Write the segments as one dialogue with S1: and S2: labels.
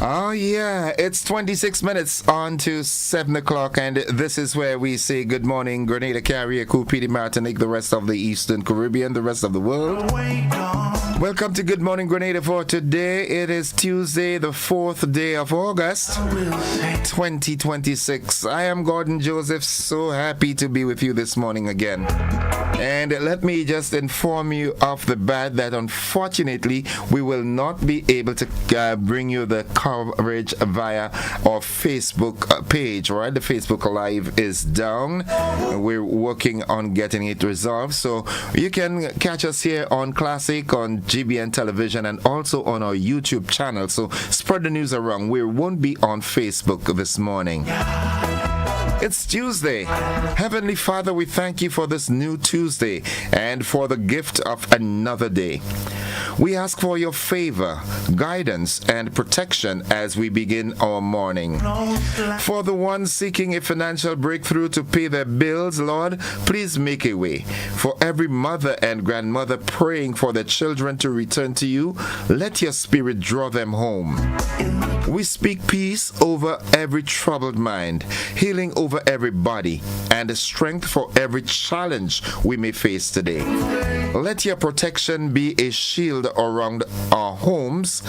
S1: Oh, yeah, it's 26 minutes on to 7 o'clock, and this is where we say good morning, Grenada, Carrier, Cupidi, Martinique, the rest of the Eastern Caribbean, the rest of the world. Welcome to Good Morning Grenada for today. It is Tuesday, the 4th day of August, 2026. I am Gordon Joseph, so happy to be with you this morning again. And let me just inform you off the bat that unfortunately we will not be able to bring you the coverage via our Facebook page, right? The Facebook Live is down. We're working on getting it resolved. So you can catch us here on Classic, on GBN Television, and also on our YouTube channel. So spread the news around. We won't be on Facebook this morning. It's Tuesday. Heavenly Father, we thank you for this new Tuesday and for the gift of another day. We ask for your favor, guidance, and protection as we begin our morning. For the ones seeking a financial breakthrough to pay their bills, Lord, please make a way. For every mother and grandmother praying for their children to return to you, let your spirit draw them home. We speak peace over every troubled mind, healing over every body, and strength for every challenge we may face today. Let your protection be a shield around our homes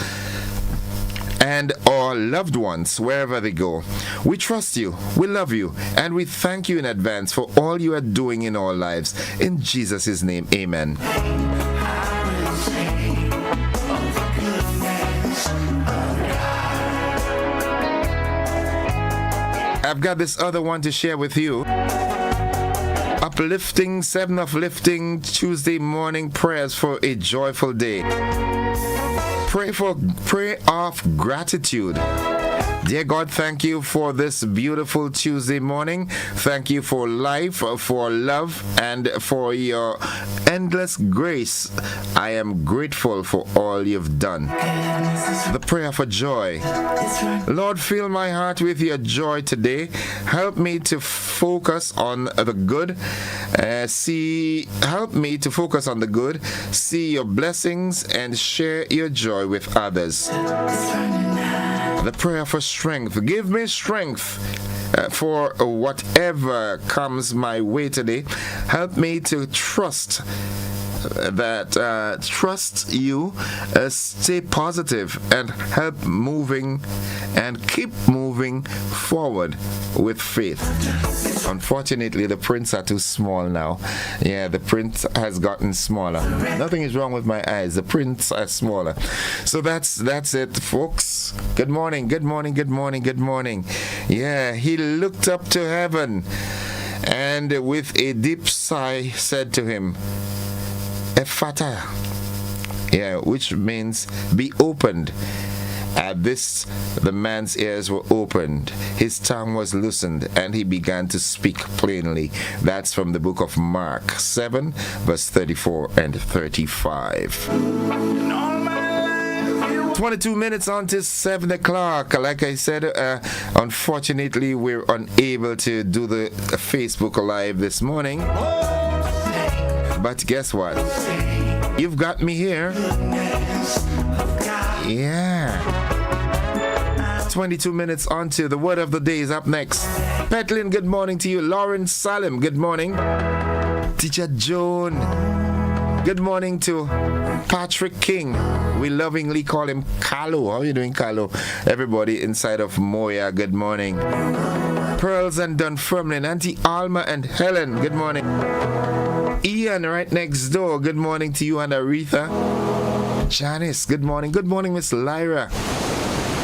S1: and our loved ones wherever they go. We trust you, we love you, and we thank you in advance for all you are doing in our lives. In Jesus' name, amen. I've got this other one to share with you. Uplifting, 7 uplifting Tuesday morning prayers for a joyful day. Pray of gratitude. Dear God, thank you for this beautiful Tuesday morning. Thank you for life, for love, and for your endless grace. I am grateful for all you've done. The prayer for joy. Lord, fill my heart with your joy today. Help me to focus on the good. Help me to focus on the good. See your blessings and share your joy with others. The prayer for strength. Give me strength for whatever comes my way today. Help me to trust you, stay positive, and keep moving forward with faith. Unfortunately, the prints are too small now. Yeah, the print has gotten smaller. Nothing is wrong with my eyes. The prints are smaller. So that's it, folks. Good morning, good morning, good morning, good morning. Yeah, he looked up to heaven and with a deep sigh said to him, Ephata, which means be opened. At this, the man's ears were opened, his tongue was loosened, and he began to speak plainly. That's from the book of Mark 7, verse 34 and 35. 22 minutes on to 7 o'clock. Like I said, unfortunately, we're unable to do the Facebook Live this morning. But guess what? You've got me here. Yeah. 22 minutes on to the word of the day is up next. Petlin, good morning to you. Lauren Salim, good morning. Teacher Joan, good morning to Patrick King. We lovingly call him Carlo. How are you doing, Carlo? Everybody inside of Moya, good morning. Pearls and Dunfermline, Auntie Alma and Helen, good morning. Ian right next door, good morning to you and Aretha. Janice, good morning. Good morning, Miss Lyra.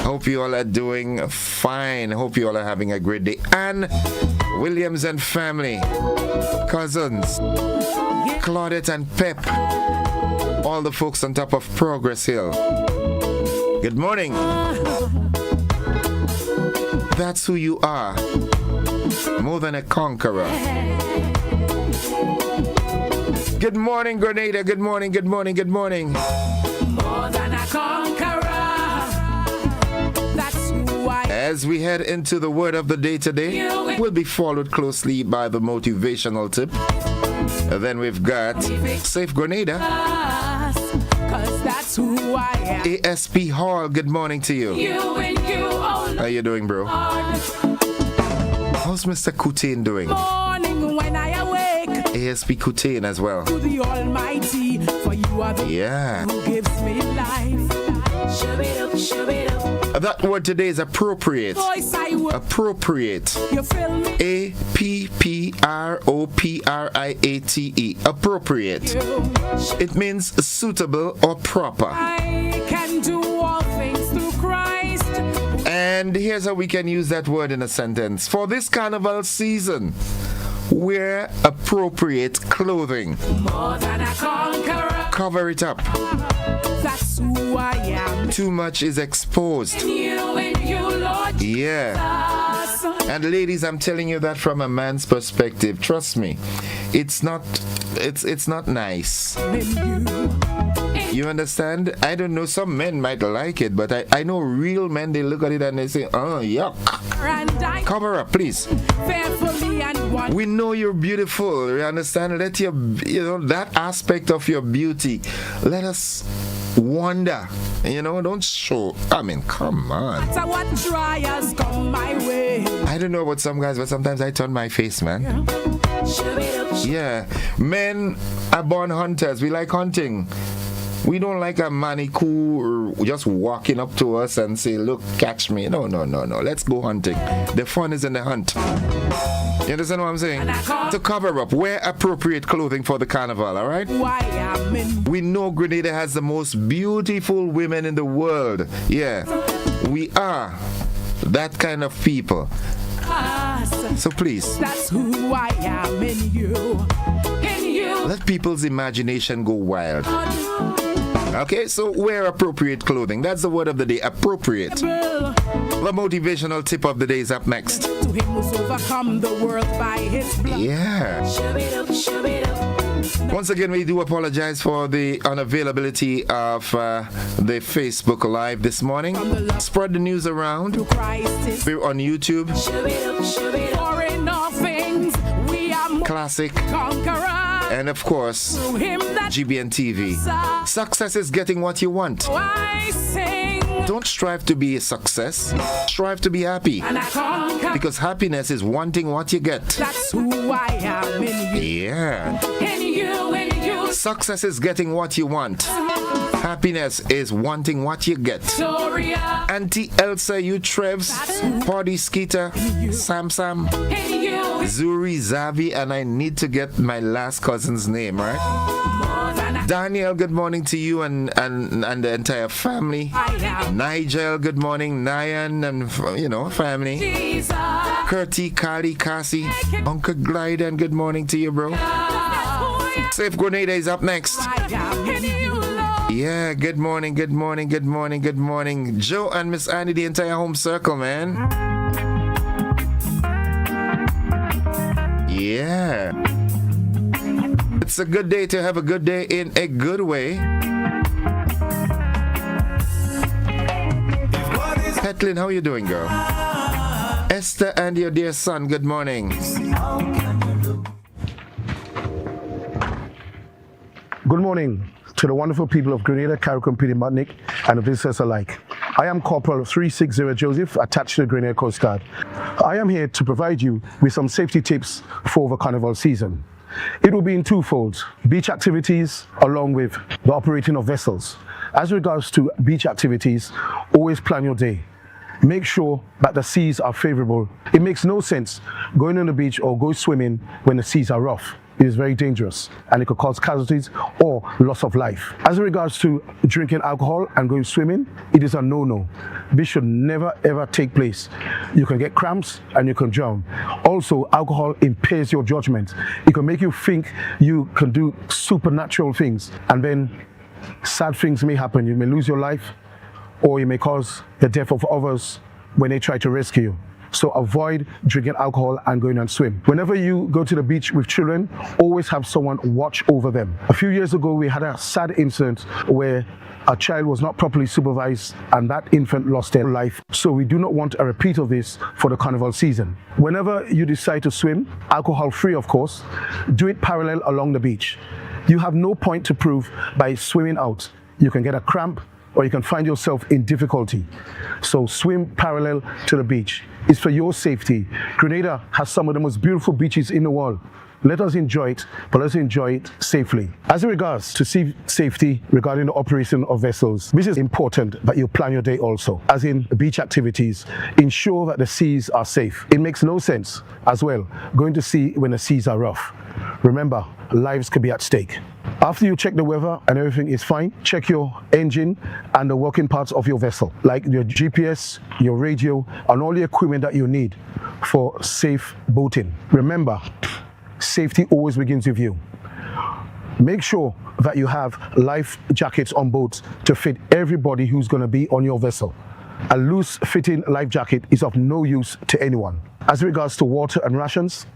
S1: Hope you all are doing fine. Hope you all are having a great day. Anne Williams and family, cousins, Claudette and Pep, all the folks on top of Progress Hill. Good morning. That's who you are. More than a conqueror. Good morning, Grenada. Good morning, good morning, good morning.
S2: More than a conqueror. That's who I am.
S1: As we head into the word of the day today, we'll be followed closely by the motivational tip. And then we've got Safe Grenada.
S2: 'Cause That's who I am.
S1: ASP Hall, good morning to you.
S2: You and you, oh
S1: How you doing, bro?
S2: Lord.
S1: How's Mr. Kutain doing?
S2: Morning when I awake
S1: ASP Kutain as well.
S2: to the Almighty, for you are the
S1: Yeah.
S2: who gives me life. Shove it up, shove it up.
S1: That word today is appropriate.
S2: Voice I will,
S1: Appropriate.
S2: you feel me?
S1: APPROPRIATE. Appropriate.
S2: You.
S1: It means suitable or proper.
S2: I can do all things through Christ.
S1: And here's how we can use that word in a sentence. For this carnival season, wear appropriate clothing.
S2: More than a conqueror.
S1: Cover it up.
S2: That's who I am.
S1: Too much is exposed.
S2: You and you, Lord
S1: Yeah.
S2: Jesus.
S1: And ladies, I'm telling you that from a man's perspective. Trust me. It's not nice.
S2: In
S1: You understand? I don't know, some men might like it, but I know real men, they look at it and they say, oh, yuck.
S2: and I
S1: Cover up, please.
S2: fearfully and wonderfully.
S1: We know you're beautiful. You understand? Let that aspect of your beauty, let us wonder. Don't show. I mean, come on.
S2: So what trials come my way?
S1: I don't know about some guys, but sometimes I turn my face, man.
S2: Shove it up,
S1: Yeah. Men are born hunters. We like hunting. We don't like a man who just walking up to us and say, look, catch me. No. Let's go hunting. The fun is in the hunt. You understand what I'm saying? To cover up, wear appropriate clothing for the carnival, all right?
S2: who I am in
S1: We know Grenada has the most beautiful women in the world. Yeah. We are that kind of people.
S2: us.
S1: So please,
S2: That's who I am in you. In you.
S1: let people's imagination go wild. Okay, so wear appropriate clothing. That's the word of the day, appropriate. The motivational tip of the day is up next.
S2: To him who's overcome the world by his blood.
S1: Yeah.
S2: Shove it up, shove it up.
S1: Once again, we do apologize for the unavailability of the Facebook Live this morning. Spread the news around.
S2: Through Christ is
S1: We're on YouTube.
S2: shove it up, shove it up. For in all things we are more
S1: Classic.
S2: conquerors.
S1: And of course,
S2: Through him that
S1: GBN TV. Success is getting what you want.
S2: I sing.
S1: Don't strive to be a success. Strive to be happy.
S2: And I conquer.
S1: Because happiness is wanting what you get.
S2: That's who I am in you.
S1: Yeah.
S2: In you, in you.
S1: Success is getting what you want. Happiness is wanting what you get.
S2: Gloria.
S1: Auntie Elsa, you Trevs, Party Skeeter, Sam,
S2: In you.
S1: Zuri, Zavi, and I need to get my last cousin's name, right?
S2: More than
S1: Daniel, good morning to you and the entire family.
S2: I am.
S1: Nigel, good morning. Nyan and family.
S2: Jesus.
S1: Kurti, Kali, Cassie, Uncle Glyden, good morning to you, bro. Safe Grenada is up next.
S2: I am in you, Lord.
S1: Yeah, good morning. Joe and Miss Annie, the entire home circle, man. Yeah. It's a good day to have a good day in a good way. Petlin, how you doing, girl? Esther and your dear son, good morning.
S3: Good morning to the wonderful people of Grenada, Carriacou, Peter Martinique, and the visitors alike. I am Corporal 360 Joseph, attached to the Grenada Coast Guard. I am here to provide you with some safety tips for the carnival season. It will be in twofold: beach activities along with the operating of vessels. As regards to beach activities, always plan your day. Make sure that the seas are favorable. It makes no sense going on the beach or go swimming when the seas are rough. It is very dangerous and it could cause casualties or loss of life. As regards to drinking alcohol and going swimming, it is a no-no. This should never ever take place. You can get cramps and you can drown. Also, alcohol impairs your judgment. It can make you think you can do supernatural things, and then sad things may happen. You may lose your life, or you may cause the death of others when they try to rescue you. So avoid drinking alcohol and going and swim. Whenever you go to the beach with children, always have someone watch over them. A few years ago, we had a sad incident where a child was not properly supervised and that infant lost their life. So we do not want a repeat of this for the carnival season. Whenever you decide to swim, alcohol free of course, do it parallel along the beach. You have no point to prove by swimming out. you can get a cramp, or you can find yourself in difficulty. So swim parallel to the beach. It's for your safety. Grenada has some of the most beautiful beaches in the world. Let us enjoy it, but let's enjoy it safely. As in regards to safety regarding the operation of vessels, this is important that you plan your day also. As in beach activities, ensure that the seas are safe. It makes no sense as well going to sea when the seas are rough. Remember, lives could be at stake. After you check the weather and everything is fine, check your engine and the working parts of your vessel, like your GPS, your radio, and all the equipment that you need for safe boating. Remember, safety always begins with you. Make sure that you have life jackets on boats to fit everybody who's going to be on your vessel. A loose fitting life jacket is of no use to anyone. As regards to water and rations,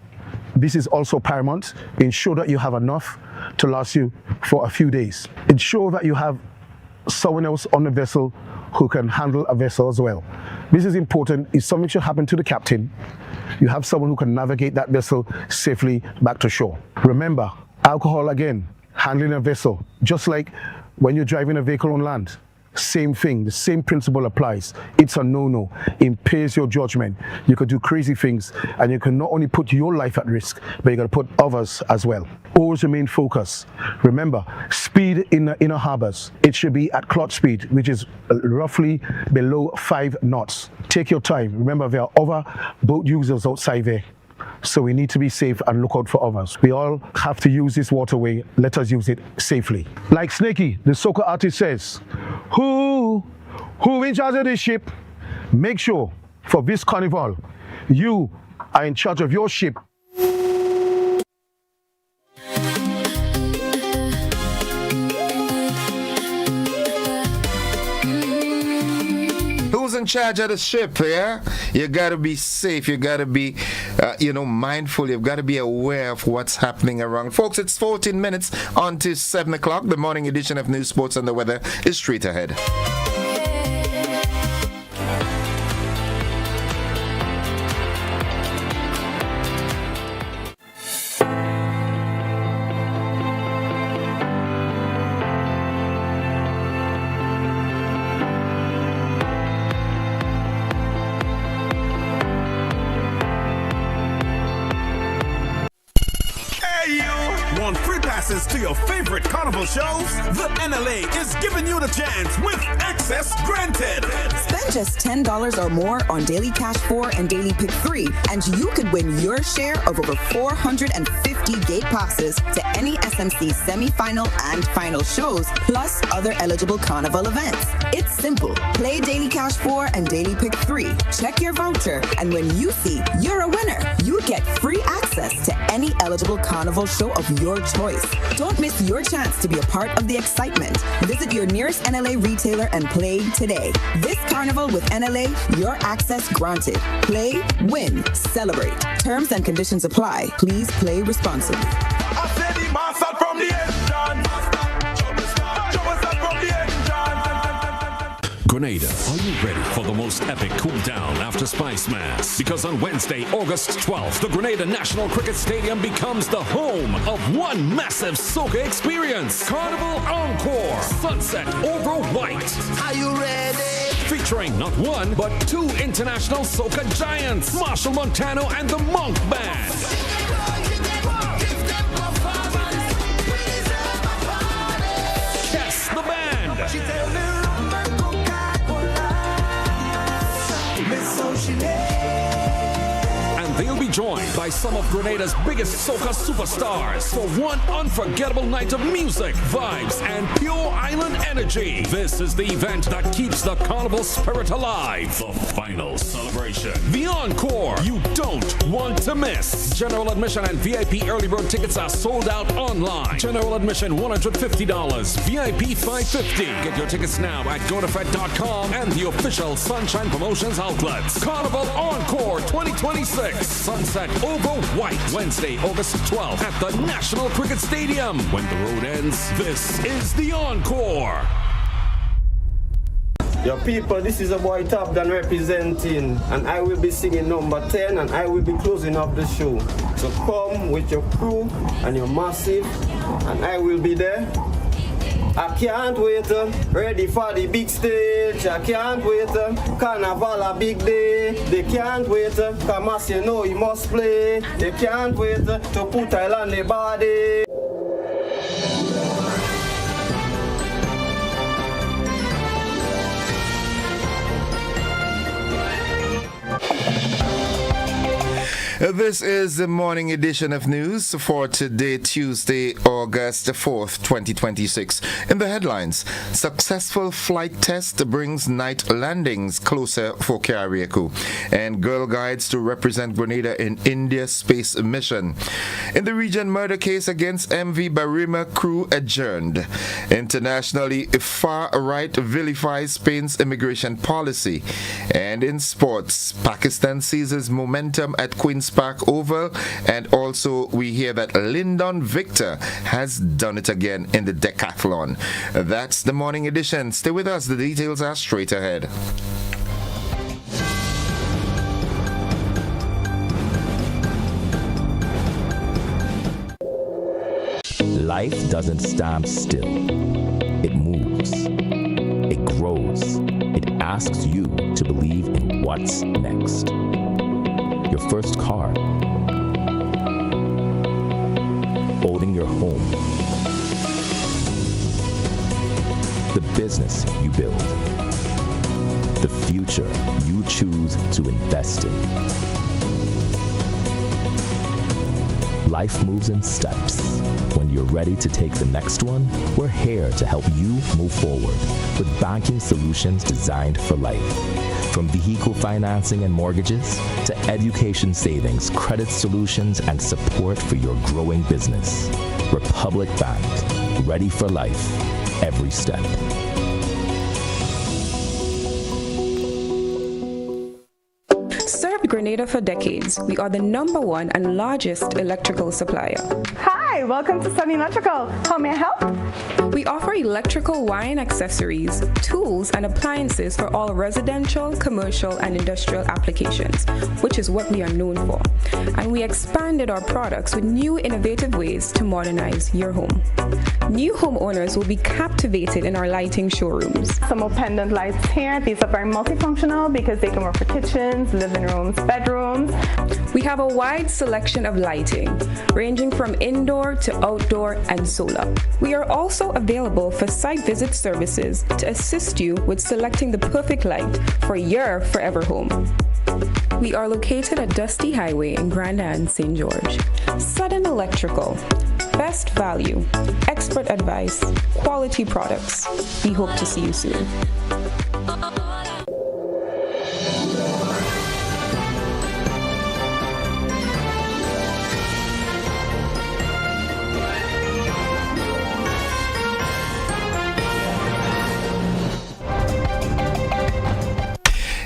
S3: this is also paramount. Ensure that you have enough to last you for a few days. Ensure that you have someone else on the vessel who can handle a vessel as well. This is important. If something should happen to the captain, you have someone who can navigate that vessel safely back to shore. Remember, alcohol again, handling a vessel, just like when you're driving a vehicle on land. Same thing, the same principle applies. It's a no-no. It impairs your judgment. You could do crazy things, and you can not only put your life at risk, but you got to put others as well. Always remain focused. Remember, speed in the inner harbors, it should be at clock speed, which is roughly below 5 knots. Take your time. Remember, there are other boat users outside there. So we need to be safe and look out for others. We all have to use this waterway. Let us use it safely. Like Snakey, the soca artist says, who in charge of this ship? Make sure for this carnival, you are in charge of your ship.
S1: Who's in charge of the ship, yeah? You gotta be safe, you gotta be mindful, you've got to be aware of what's happening around. Folks, it's 14 minutes on to 7 o'clock. The morning edition of News, Sports and the Weather is straight ahead.
S4: To your favorite carnival shows, the NLA is giving you the chance with access granted.
S5: Spend just $10 or more on Daily Cash 4 and Daily Pick 3, and you could win your share of over 450 gate passes to any SMC semi-final and final shows, plus other eligible carnival events. It's simple. Play Daily Cash 4 and Daily Pick 3. Check your voucher, and when you see you're a winner, you get free access to any eligible carnival show of your choice. Don't miss your chance to be a part of the excitement. Visit your nearest NLA retailer and play today. This carnival with NLA, your access granted. Play, win, celebrate. Terms and conditions apply. Please play responsibly.
S4: I said the master from the engine.
S6: Grenada, are you ready for the most epic cool down after Spice Mass? Because on Wednesday, August 12th, the Grenada National Cricket Stadium becomes the home of one massive soca experience. Carnival Encore, Sunset Over White.
S7: Are you ready?
S6: Featuring not one, but 2 international soca giants, Marshall Montano and the Monk Band. Yes, the band. And they'll be joined by some of Grenada's biggest soca superstars for one unforgettable night of music, vibes, and pure island energy. This is the event that keeps the carnival spirit alive. The final celebration. The Encore. You don't want to miss. General admission and VIP early bird tickets are sold out online. General admission $150. VIP $550. Get your tickets now at GoToFed.com and the official Sunshine Promotions outlets. Carnival Encore 2026. Sunset Over White. Wednesday, August 12th at the National Cricket Stadium. When the road ends, this is the Encore.
S8: Yo people, this is a boy Top Dan representing, and I will be singing number 10 and I will be closing up the show. So come with your crew and your massive, and I will be there I can't wait, ready for the big stage. I can't wait, carnival a big day. They can't wait, Kamas you know he must play. They can't wait to put Thailand the body.
S1: This is the morning edition of news for today, Tuesday, August 4th, 2026. In the headlines, successful flight test brings night landings closer for carrier crew, and Girl Guides to represent Grenada in India space mission. In the region, murder case against MV Barima crew adjourned. Internationally, far-right vilifies Spain's immigration policy. And in sports, Pakistan seizes momentum at Queen's Park Oval, and also we hear that Lyndon Victor has done it again in the decathlon. That's the morning edition. Stay with us, the details are straight ahead.
S7: Life doesn't stand still. It moves. It grows. It asks you to believe in what's next. Your first car, owning your home, the business you build, the future you choose to invest in. Life moves in steps. When you're ready to take the next one, we're here to help you move forward with banking solutions designed for life. From vehicle financing and mortgages to education savings, credit solutions, and support for your growing business. Republic Bank, ready for life, every step.
S9: Served Grenada for decades, we are the #1 and largest electrical supplier.
S10: Hi, welcome to Sunny Electrical. How may I help?
S9: We offer electrical wire and accessories, tools, and appliances for all residential, commercial, and industrial applications, which is what we are known for. And we expanded our products with new innovative ways to modernize your home. New homeowners will be captivated in our lighting showrooms.
S10: Some more pendant lights here. These are very multifunctional because they can work for kitchens, living rooms, bedrooms.
S9: We have a wide selection of lighting, ranging from indoor to outdoor and solar. We are also available for site visit services to assist you with selecting the perfect light for your forever home. We are located at Dusty Highway in Grenada and St. George. Sudden Electrical. Best value, expert advice, quality products. We hope to see you soon.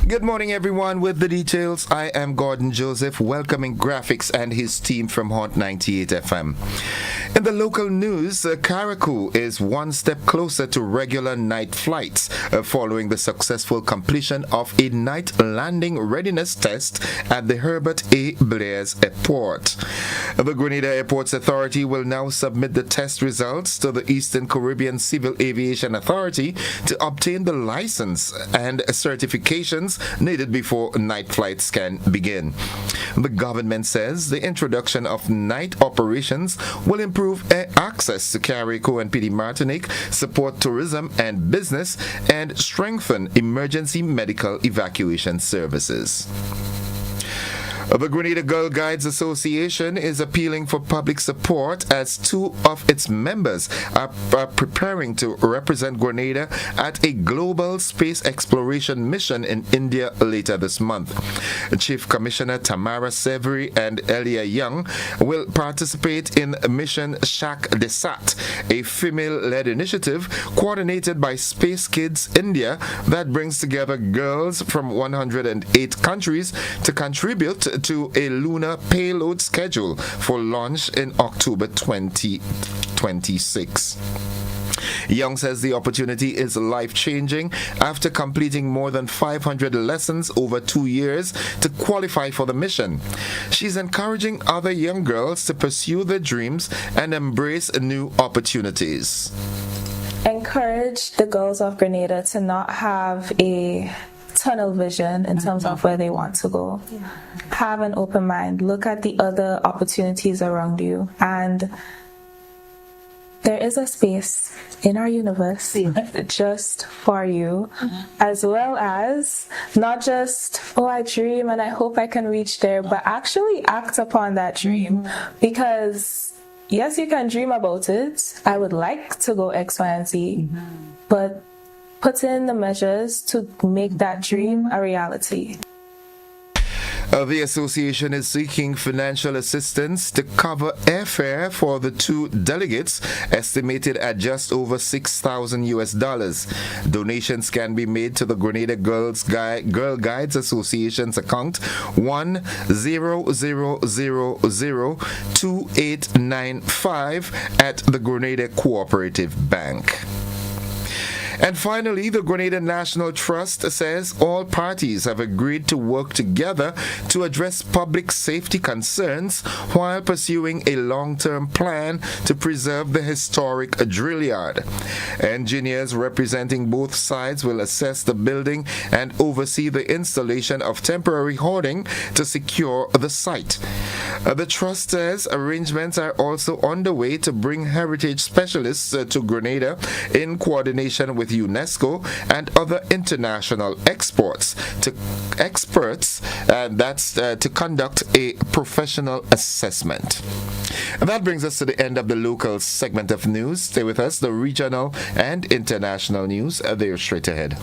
S1: Good morning, everyone. With the details, I am Gordon Joseph, welcoming Graphics and his team from Hot 98 FM. In the local news, Carriacou is one step closer to regular night flights following the successful completion of a night landing readiness test at the Herbert A. Blairs Airport. The Grenada Airports Authority will now submit the test results to the Eastern Caribbean Civil Aviation Authority to obtain the license and certifications needed before night flights can begin. The government says the introduction of night operations will improve air access to Carriacou and PD Martinique, support tourism and business, and strengthen emergency medical evacuation services. The Grenada Girl Guides Association is appealing for public support as two of its members are preparing to represent Grenada at a global space exploration mission in India later this month. Chief Commissioner Tamara Severy and Elia Young will participate in mission Shak Desat, a female-led initiative coordinated by Space Kids India that brings together girls from 108 countries to contribute to a lunar payload schedule for launch in October 2026. Young says the opportunity is life-changing after completing more than 500 lessons over 2 years to qualify for the mission. She's encouraging other young girls to pursue their dreams and embrace new opportunities.
S11: encourage the girls of Grenada to not have a tunnel vision in terms of where they want to go. Have an open mind. Look at the other opportunities around you, and there is a space in our universe just for you, as well as not just, oh, I dream and I hope I can reach there, but actually act upon that dream. Because yes, you can dream about it. I would like to go X, Y, and Z, but put in the measures to make that dream a reality.
S1: The association is seeking financial assistance to cover airfare for the two delegates, estimated at just over $6,000. Donations can be made to the Grenada Girl Guides Association's account 100002895 at the Grenada Cooperative Bank. And finally, the Grenada National Trust says all parties have agreed to work together to address public safety concerns while pursuing a long-term plan to preserve the historic drill yard. Engineers representing both sides will assess the building and oversee the installation of temporary hoarding to secure the site. The Trust says arrangements are also underway to bring heritage specialists to Grenada in coordination with UNESCO and other international experts to conduct a professional assessment. And that brings us to the end of the local segment of news. Stay with us. The regional and international news, they're straight ahead.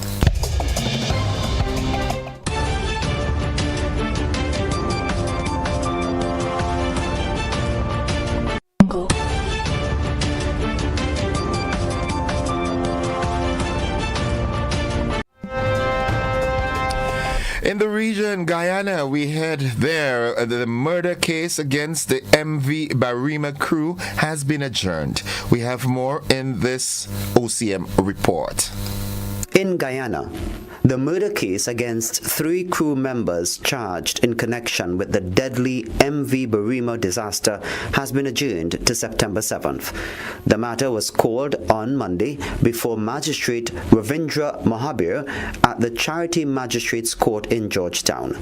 S1: In the region, Guyana, we head there. The murder case against the MV Barima crew has been adjourned. We have more in this OCM report.
S12: In Guyana, the murder case against 3 crew members charged in connection with the deadly MV Barima disaster has been adjourned to September 7th. The matter was called on Monday before Magistrate Ravindra Mahabir at the Charity Magistrates Court in Georgetown.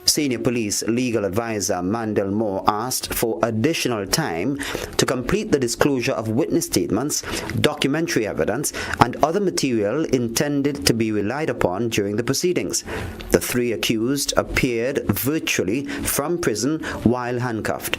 S12: Senior Police Legal Advisor Mandel Moore asked for additional time to complete the disclosure of witness statements, documentary evidence, and other material intended to be relied upon during the proceedings. The 3 accused appeared virtually from prison while handcuffed.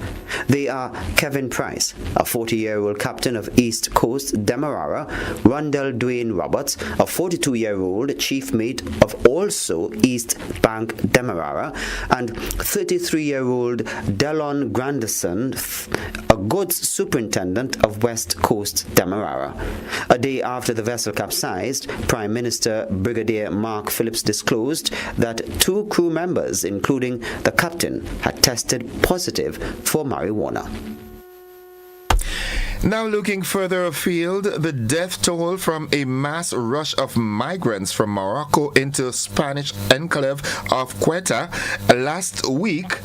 S12: They are Kevin Price, a 40-year-old captain of East Coast Demerara, Rondell Dwayne Roberts, a 42-year-old chief mate of also East Bank Demerara, and 33-year-old Delon Granderson, a goods superintendent of West Coast Demerara. A day after the vessel capsized, Prime Minister Brigadier Mark Phillips disclosed that 2 crew members, including the captain, had tested positive for marijuana.
S1: Now looking further afield, the death toll from a mass rush of migrants from Morocco into Spanish enclave of Ceuta last week,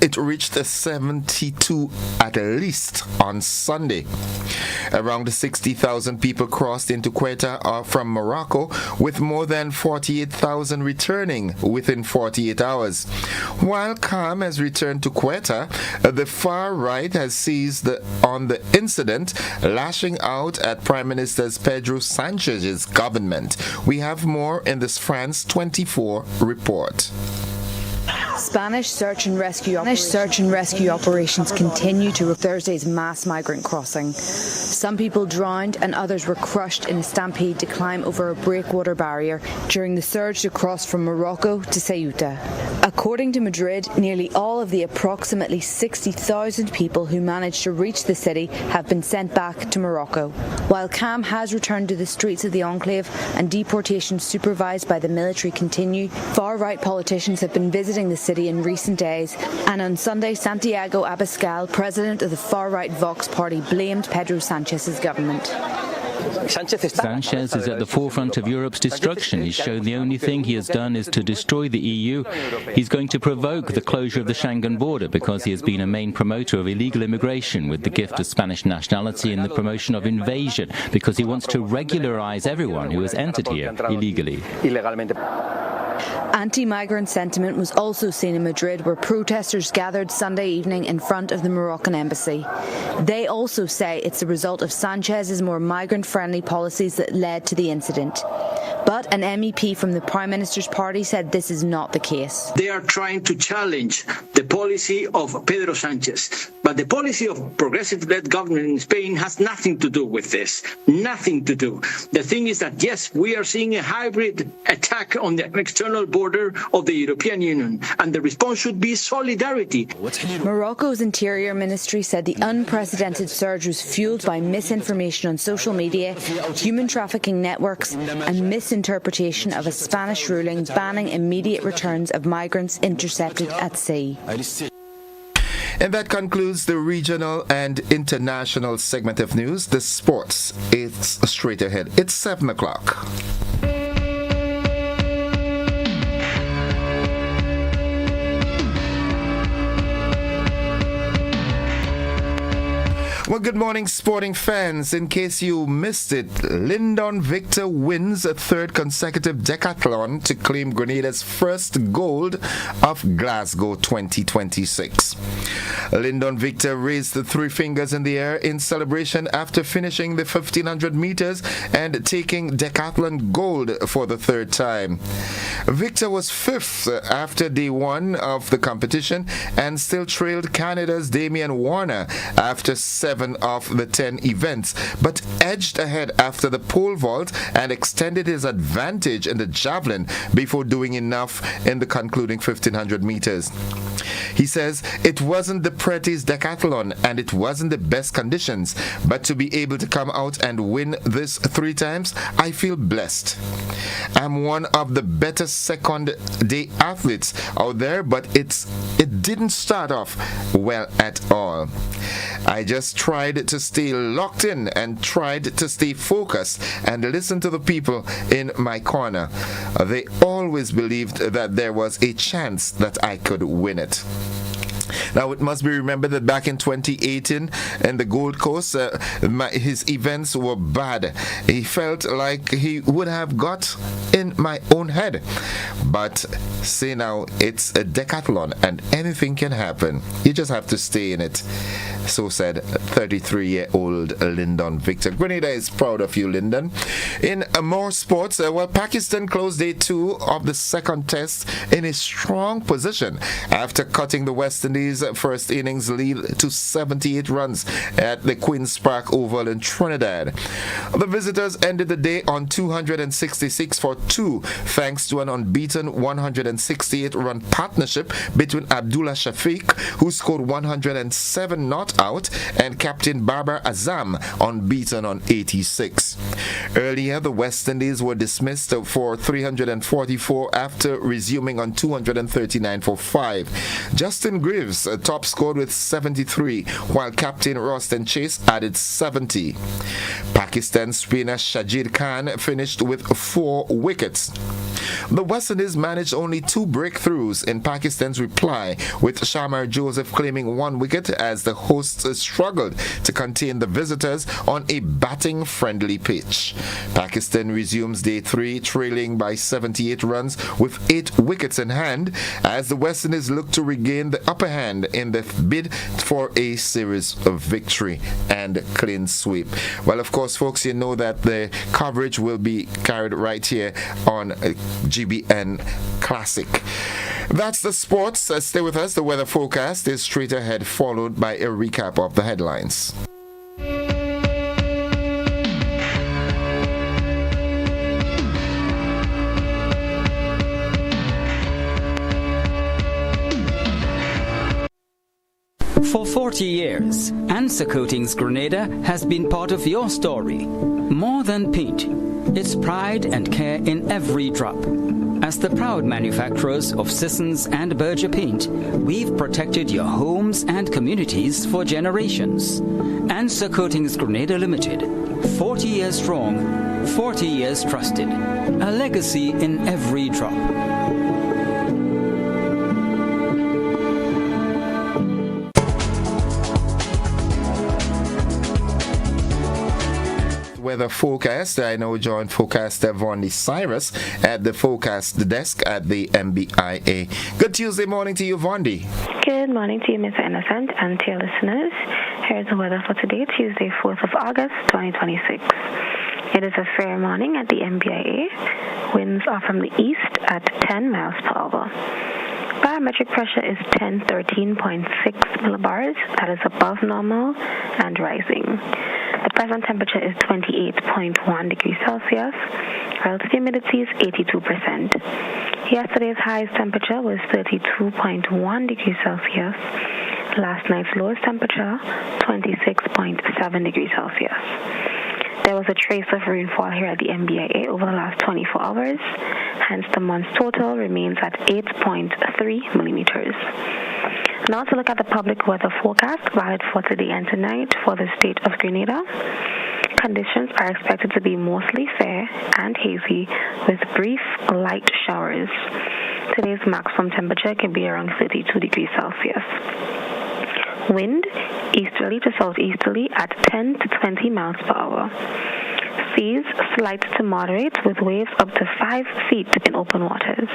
S1: it reached 72 at least on Sunday. Around 60,000 people crossed into Ceuta from Morocco, with more than 48,000 returning within 48 hours. While calm has returned to Ceuta, the far right has seized on the incident, lashing out at Prime Minister Pedro Sanchez's government. We have more in this France 24 report.
S13: Spanish search and rescue operations continue to Thursday's mass migrant crossing. Some people drowned and others were crushed in a stampede to climb over a breakwater barrier during the surge to cross from Morocco to Ceuta. According to Madrid, nearly all of the approximately 60,000 people who managed to reach the city have been sent back to Morocco. While calm has returned to the streets of the enclave and deportations supervised by the military continue, far-right politicians have been visiting the city in recent days, and on Sunday, Santiago Abascal, president of the far-right Vox party, blamed Pedro Sanchez's government.
S14: Sanchez is at the forefront of Europe's destruction. He's shown the only thing he has done is to destroy the EU. He's going to provoke the closure of the Schengen border because he has been a main promoter of illegal immigration with the gift of Spanish nationality and the promotion of invasion because he wants to regularize everyone who has entered here illegally.
S13: Anti-migrant sentiment was also seen in Madrid, where protesters gathered Sunday evening in front of the Moroccan embassy. They also say it's the result of Sanchez's more migrant-friendly policies that led to the incident. But an MEP from the Prime Minister's party said this is not the case.
S15: They are trying to challenge the policy of Pedro Sanchez. But the policy of progressive-led government in Spain has nothing to do with this. Nothing to do. The thing is that, yes, we are seeing a hybrid attack on the external border of the European Union, and the response should be solidarity.
S13: Morocco's Interior Ministry said the unprecedented surge was fueled by misinformation on social media, human trafficking networks, and misinterpretation of a Spanish ruling banning immediate returns of migrants intercepted at sea.
S1: And that concludes the regional and international segment of news. The sports, it's straight ahead. It's 7 o'clock. Well, good morning, sporting fans. In case you missed it, Lyndon Victor wins a third consecutive decathlon to claim Grenada's first gold of Glasgow 2026. Lyndon Victor raised the three fingers in the air in celebration after finishing the 1500 meters and taking decathlon gold for the third time. Victor was fifth after day one of the competition and still trailed Canada's Damian Warner after 7 of the 10 events, but edged ahead after the pole vault and extended his advantage in the javelin before doing enough in the concluding 1500 meters. He says, "It wasn't the prettiest decathlon and it wasn't the best conditions, but to be able to come out and win this 3 times, I feel blessed. I'm one of the better second day athletes out there, but it didn't start off well at all. I just tried to stay locked in and tried to stay focused and listen to the people in my corner. They always believed that there was a chance that I could win it." Now, it must be remembered that back in 2018 in the Gold Coast, his events were bad. He felt like he would have got in my own head. But say now, it's a decathlon and anything can happen. You just have to stay in it. So said 33-year-old Lyndon Victor. Grenada is proud of you, Lyndon. In more sports, Pakistan closed day 2 of the second test in a strong position after cutting the West Indies' first innings lead to 78 runs at the Queen's Park Oval in Trinidad. The visitors ended the day on 266 for 2 thanks to an unbeaten 168-run partnership between Abdullah Shafiq, who scored 107 not out, and captain Babar Azam, unbeaten on 86. Earlier, the West Indies were dismissed for 344 after resuming on 239 for 5. Justin Greaves top scored with 73, while captain Roston Chase added 70. Pakistan spinner Shajid Khan finished with 4 wickets. The West Indies managed only 2 breakthroughs in Pakistan's reply, with Shamar Joseph claiming 1 wicket as the hosts struggled to contain the visitors on a batting-friendly pitch. Pakistan resumes day 3 trailing by 78 runs with 8 wickets in hand as the West Indies look to regain the upper hand in the bid for a series of victory and clean sweep. Well, of course, folks, you know that the coverage will be carried right here on GBN Classic. That's the sports. Stay with us. The weather forecast is straight ahead, followed by a recap of the headlines.
S16: For 40 years, ANSA Coatings Grenada has been part of your story. More than paint, It's pride and care in every drop. As the proud manufacturers of Sissons and Berger paint, we've protected your homes and communities for generations. Answer Coatings Grenada Limited, 40 years strong, 40 years trusted. A legacy in every drop.
S1: Weather forecast. I now join forecaster Vondi Cyrus at the forecast desk at the MBIA. Good Tuesday morning to you, Vondi.
S17: Good morning to you, Mr. Innocent, and to your listeners. Here's the weather for today, Tuesday, 4th of August, 2026. It is a fair morning at the MBIA. Winds are from the east at 10 miles per hour. Barometric pressure is 1013.6 millibars. That is above normal and rising. The present temperature is 28.1 degrees Celsius. Relative humidity is 82%. Yesterday's highest temperature was 32.1 degrees Celsius. Last night's lowest temperature, 26.7 degrees Celsius. There was a trace of rainfall here at the MBIA over the last 24 hours, hence the month's total remains at 8.3 millimeters. Now to look at the public weather forecast valid for today and tonight for the state of Grenada. Conditions are expected to be mostly fair and hazy with brief light showers. Today's maximum temperature can be around 32 degrees Celsius. Wind, easterly to southeasterly at 10 to 20 miles per hour. Seas slight to moderate with waves up to 5 feet in open waters.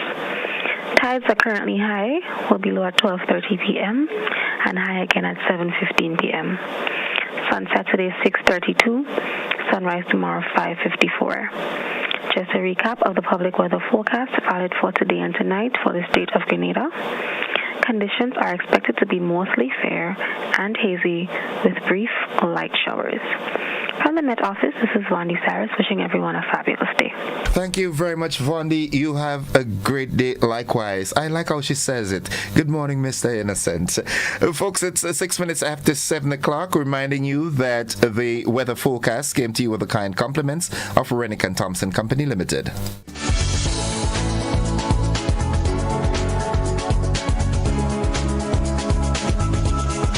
S17: Tides are currently high, will be low at 12:30 p.m. and high again at 7:15 p.m. Sunset today is 6:32, sunrise tomorrow 5:54. Just a recap of the public weather forecast valid for today and tonight for the state of Grenada. Conditions are expected to be mostly fair and hazy with brief light showers. From the Met Office, this is Vondi Cyrus wishing everyone a fabulous day.
S1: Thank you very much, Vondi. You have a great day likewise. I like how she says it. Good morning, Mr. Innocent. Folks, it's 6 minutes after 7 o'clock, reminding you that the weather forecast came to you with the kind compliments of Rennick and Thompson Company Limited.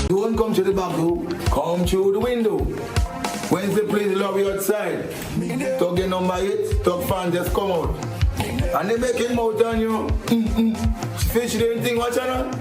S18: Don't come to the back door, come through the window. Wednesday, please love you outside. Talk your number 8, talk fan, just come out. And they make him out on you. Fish, the thing, watch out.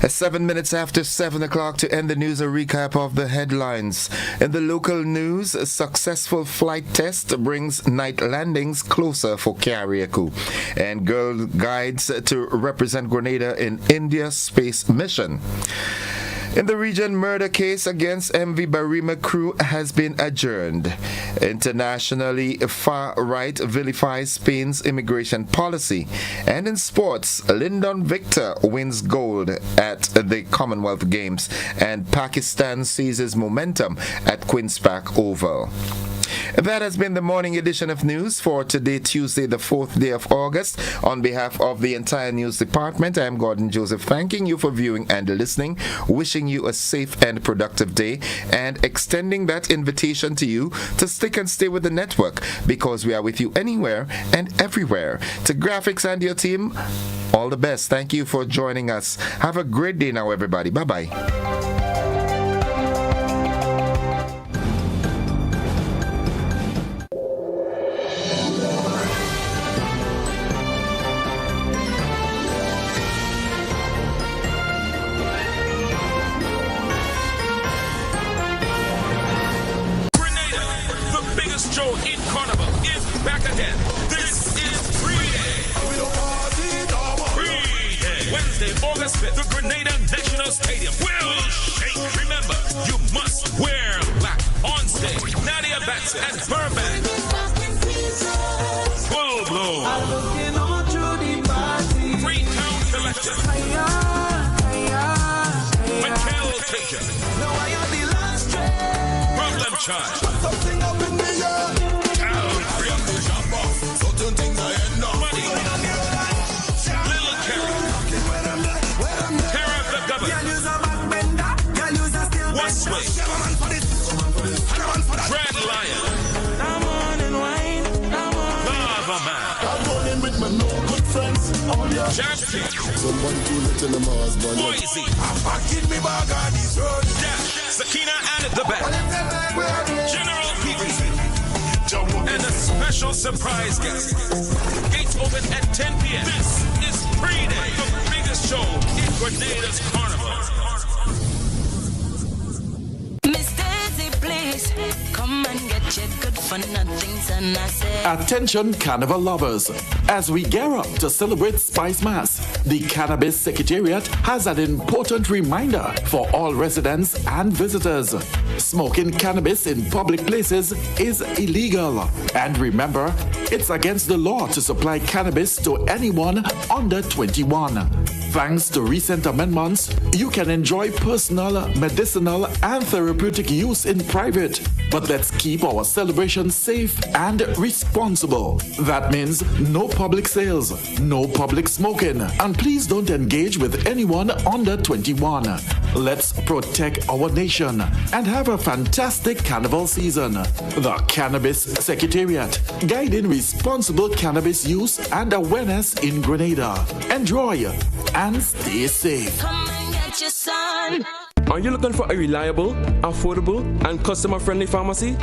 S1: 7 minutes after 7 o'clock to end the news, a recap of the headlines. In the local news, a successful flight test brings night landings closer for carrier coup. And Girl Guides to represent Grenada in India space mission. In the region, murder case against MV Barima crew has been adjourned. Internationally, far-right vilifies Spain's immigration policy. And in sports, Lyndon Victor wins gold at the Commonwealth Games, and Pakistan seizes momentum at Queen's Park Oval. That has been the morning edition of news for today, Tuesday, the 4th day of August. On behalf of the entire news department, I am Gordon Joseph, thanking you for viewing and listening, wishing you a safe and productive day, and extending that invitation to you to stick and stay with the network, because we are with you anywhere and everywhere. To Graphics and your team, all the best. Thank you for joining us. Have a great day now, everybody. Bye-bye.
S6: August 5th, the Grenada National Stadium will shake. Remember, you must wear black on stage. Nadia Batson and her band. Full blown. Freetown Collective. Michael Tasia. Problem Child. Champion.
S18: Someone too little in the Mars, but
S6: Boise.
S18: I'm give me back on this road.
S6: Sakina and the Bat. General PVC. And a special surprise guest. Gates open at 10 p.m. This is Pre-Day, the biggest show in Grenada's Carnival.
S19: Miss Daisy, please come and get your good for nothings, and I say.
S20: Attention Carnival lovers, as we gear up to celebrate Spice Mass, the Cannabis Secretariat has an important reminder for all residents and visitors. Smoking cannabis in public places is illegal. And remember, it's against the law to supply cannabis to anyone under 21. Thanks to recent amendments, you can enjoy personal, medicinal, and therapeutic use in private. But let's keep our celebrations safe and responsible. That means no public sales, no public smoking, and please don't engage with anyone under 21. Let's protect our nation and have a fantastic carnival season. The Cannabis Secretariat, guiding responsible cannabis use and awareness in Grenada. Enjoy and stay safe.
S19: Come and get your son.
S21: Are you looking for a reliable, affordable, and customer-friendly pharmacy?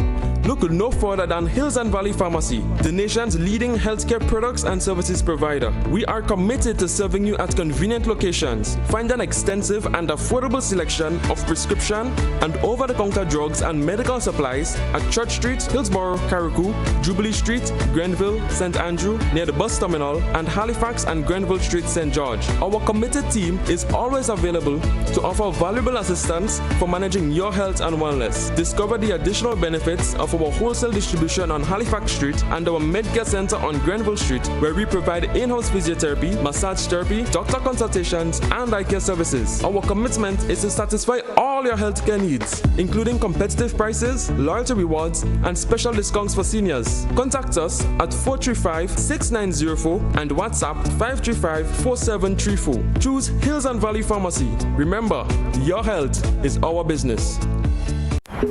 S21: Look no further than Hills and Valley Pharmacy, the nation's leading healthcare products and services provider. We are committed to serving you at convenient locations. Find an extensive and affordable selection of prescription and over-the-counter drugs and medical supplies at Church Street, Hillsborough, Carriacou, Jubilee Street, Grenville, St. Andrew, near the bus terminal, and Halifax and Grenville Street, St. George. Our committed team is always available to offer valuable assistance for managing your health and wellness. Discover the additional benefits of our wholesale distribution on Halifax Street and our Medcare Center on Grenville Street, where we provide in-house physiotherapy, massage therapy, doctor consultations, and eye care services. Our commitment is to satisfy all your healthcare needs, including competitive prices, loyalty rewards, and special discounts for seniors. Contact us at 435-6904 and WhatsApp 535-4734. Choose Hills and Valley Pharmacy. Remember, your health is our business.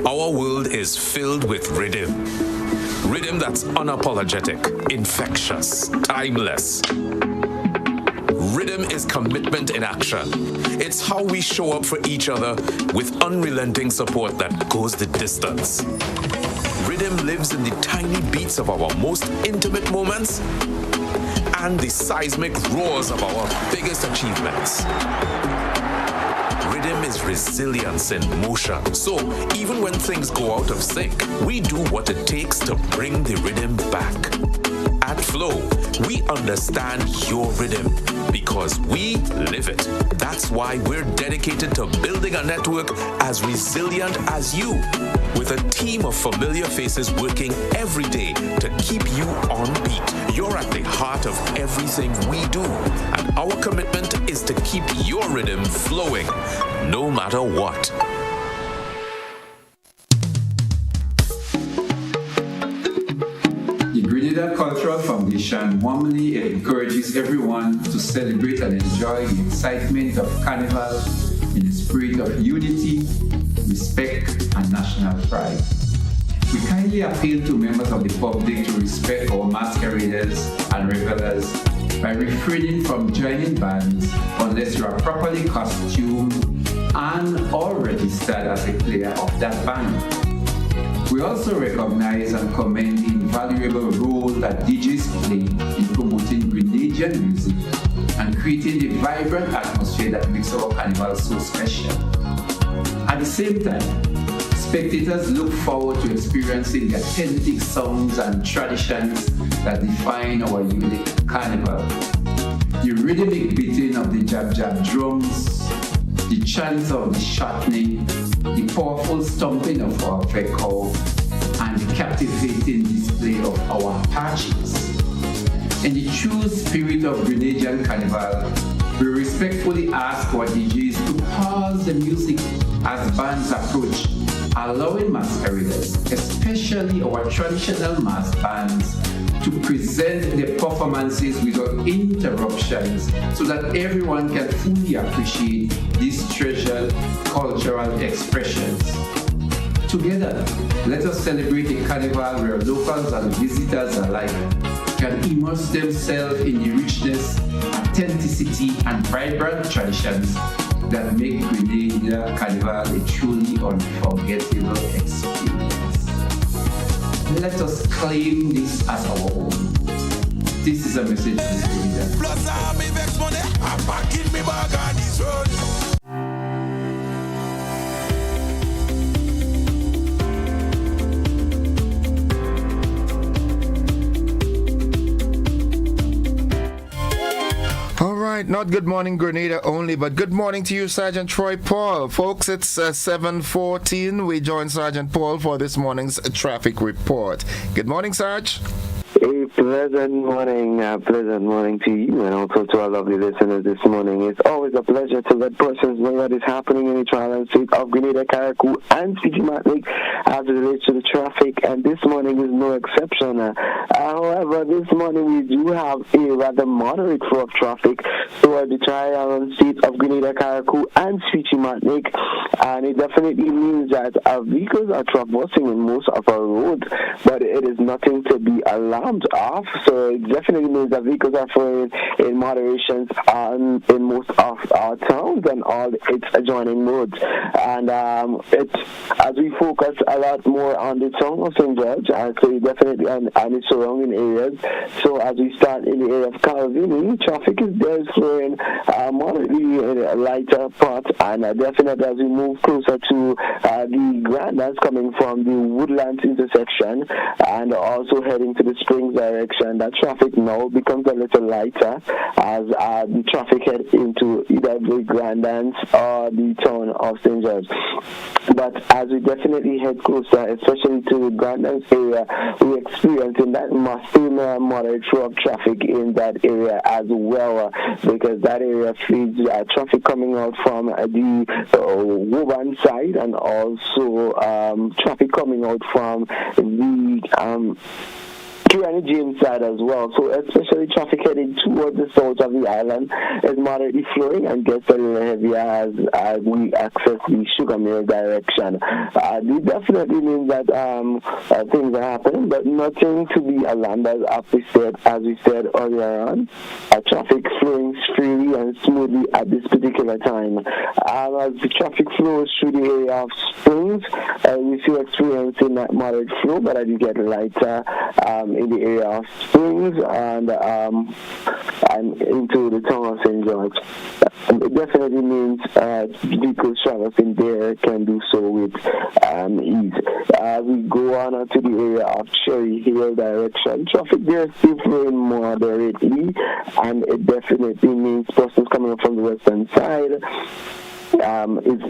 S22: Our world is filled with rhythm. Rhythm that's unapologetic, infectious, timeless. Rhythm is commitment in action. It's how we show up for each other with unrelenting support that goes the distance. Rhythm lives in the tiny beats of our most intimate moments and the seismic roars of our biggest achievements. Rhythm is resilience in motion. So even when things go out of sync, we do what it takes to bring the rhythm back. At Flow, we understand your rhythm because we live it. That's why we're dedicated to building a network as resilient as you, with a team of familiar faces working every day to keep you on beat. You're at the heart of everything we do, and our commitment is to keep your rhythm flowing, no matter what.
S23: The Grenada Cultural Foundation warmly encourages everyone to celebrate and enjoy the excitement of Carnival in the spirit of unity, respect, and national pride. We kindly appeal to members of the public to respect our masqueraders and revelers by refraining from joining bands unless you are properly costumed and or registered as a player of that band. We also recognize and commend the invaluable role that DJs play in promoting Grenadian music and creating the vibrant atmosphere that makes our carnival so special. At the same time, spectators look forward to experiencing the authentic sounds and traditions that define our unique carnival. The rhythmic beating of the jab-jab drums, the chants of the chutney, the powerful stomping of our vehicle, and the captivating display of our patches. In the true spirit of Grenadian Carnival, we respectfully ask our DJs to pause the music as bands approach, allowing masqueraders, especially our traditional mass bands, to present their performances without interruptions so that everyone can fully appreciate these treasured cultural expressions. Together, let us celebrate a carnival where locals and visitors alike can immerse themselves in the richness, authenticity, legacy, and vibrant traditions that make Grenada Carnival a truly unforgettable experience. Let us claim this as our own. This is a message to Grenada.
S2: Plus, I'm vex money. I'm packing me bag on this road.
S1: All right, not good morning Grenada only, but good morning to you, Sergeant Troy Paul. Folks, it's 7:14. We join Sergeant Paul for this morning's traffic report. Good morning, Sarge.
S3: A pleasant morning to you and also to our lovely listeners this morning. It's always a pleasure to let persons know what is happening in the trial state of Grenada, Carriacou, and Fiji Martinique as it relates to the traffic, and this morning is no exception. However, this morning we do have a rather moderate flow of traffic toward the trial state of Grenada, Carriacou, and Fiji Martinique, and it definitely means that our vehicles are traversing in most of our roads, but it is nothing to be alarmed off, so it definitely means that vehicles are flowing in moderations in most of our towns and all its adjoining roads. And as we focus a lot more on the town of St. George, so definitely and its surrounding areas. So as we start in the area of Calvini, traffic is there flowing moderately in a lighter part, and definitely as we move closer to the Grenada coming from the Woodlands intersection and also heading to the Springs direction, that traffic now becomes a little lighter as the traffic head into either the Grandlands or the town of St. George. But as we definitely head closer, especially to the Grandlands area, we're experiencing that moderate flow of traffic in that area as well, because that area feeds traffic coming out from the Woburn side and also traffic coming out from the Kiani James side as well. So especially traffic heading towards the south of the island is moderately flowing and gets a little heavier as we access the Sugar Mill direction. This definitely means that things are happening, but nothing to be alarmed as we said earlier on. Traffic flowing freely and smoothly at this particular time. As the traffic flows through the area of Springs, we still experiencing that moderate flow, but as you get lighter in the area of Springs and into the town of St. George. It definitely means vehicles traversing there can do so with ease. We go on to the area of Cherry Hill direction. Traffic there is still flowing moderately, and it definitely means persons coming up from the western side is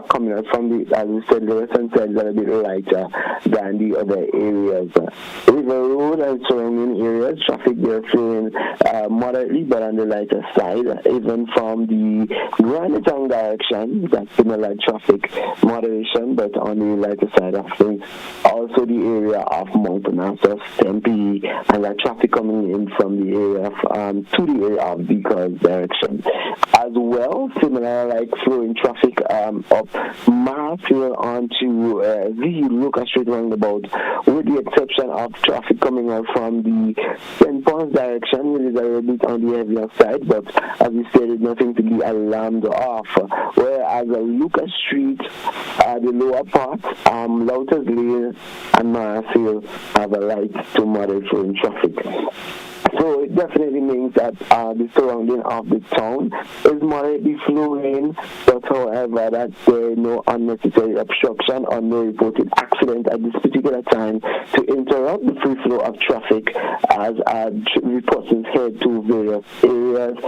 S3: coming out from the, as we said, the western side is a bit lighter than the other areas. River Road and surrounding areas, traffic there flowing moderately but on the lighter side. Even from the Granite Town direction, that's similar traffic moderation but on the lighter side of things. Also the area of Mount Nassau, Tempe, and that traffic coming in from the area of to the area of Because direction. As well, similar like flowing traffic up Marfield onto the Lucas Street roundabout, with the exception of traffic coming out from the St. Paul's direction, which is a little bit on the heavier side, but as we said, it's nothing to be alarmed off. Whereas Lucas Street, the lower part, Louters Lane and Marfield have a light to moderate flowing traffic. So it definitely means that the surrounding of the town is moderately flowing, but however that there is no unnecessary obstruction or no reported accident at this particular time to interrupt the free flow of traffic as the persons head to various areas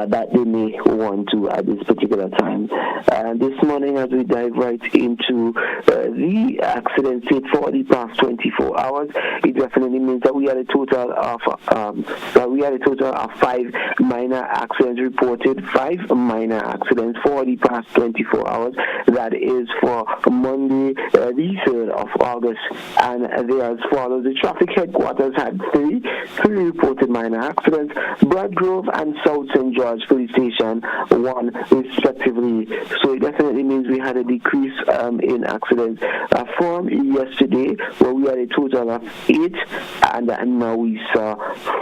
S3: that they may want to at this particular time. This morning, as we dive right into the accident rate for the past 24 hours, it definitely means that we had a total of 5 minor accidents reported, 5 minor accidents for the past 24 hours. That is for Monday, the 3rd of August, and they as follows. The traffic headquarters had 3 reported minor accidents, Bradgrove and South St. George Police Station 1 respectively. So it definitely means we had a decrease in accidents from yesterday, where we had a total of 8, and now we saw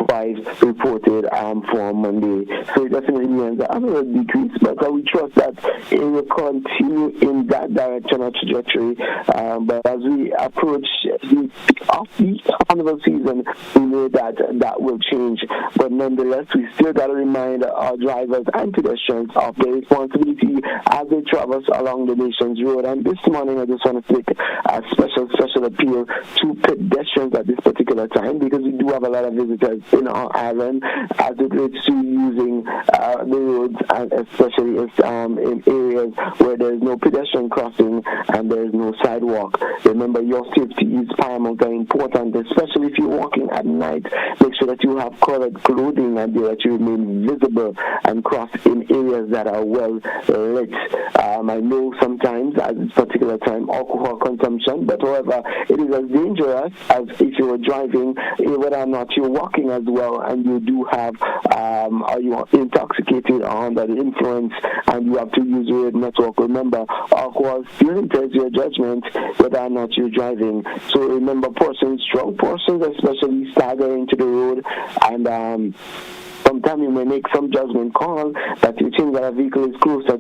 S3: 5 reported for Monday. So it definitely means a little decrease, but we trust that it will continue in that direction or trajectory. But as we approach the carnival season, we know that will change. But nonetheless, we still got to remind our drivers and pedestrians of their responsibility as they traverse along the nation's road. And this morning, I just want to make a special appeal to pedestrians at this particular time, because we do have a lot of visitors in our island as it relates to using the roads, and especially in areas where there is no pedestrian crossing and there is no sidewalk. Remember, your safety is paramount and important, especially if you're walking at night. Make sure that you have correct clothing and that you remain visible and cross in areas that are well lit. I know sometimes at this particular time alcohol consumption, but however, it is as dangerous as if you were driving, whether or not you're walking as well, and you do have, are you intoxicated or under the influence, and you have to use road network. Remember, alcohol still impairs your judgment whether or not you're driving. So remember, strong persons especially stagger into the road, and sometimes you may make some judgment call that you think that a vehicle is closer,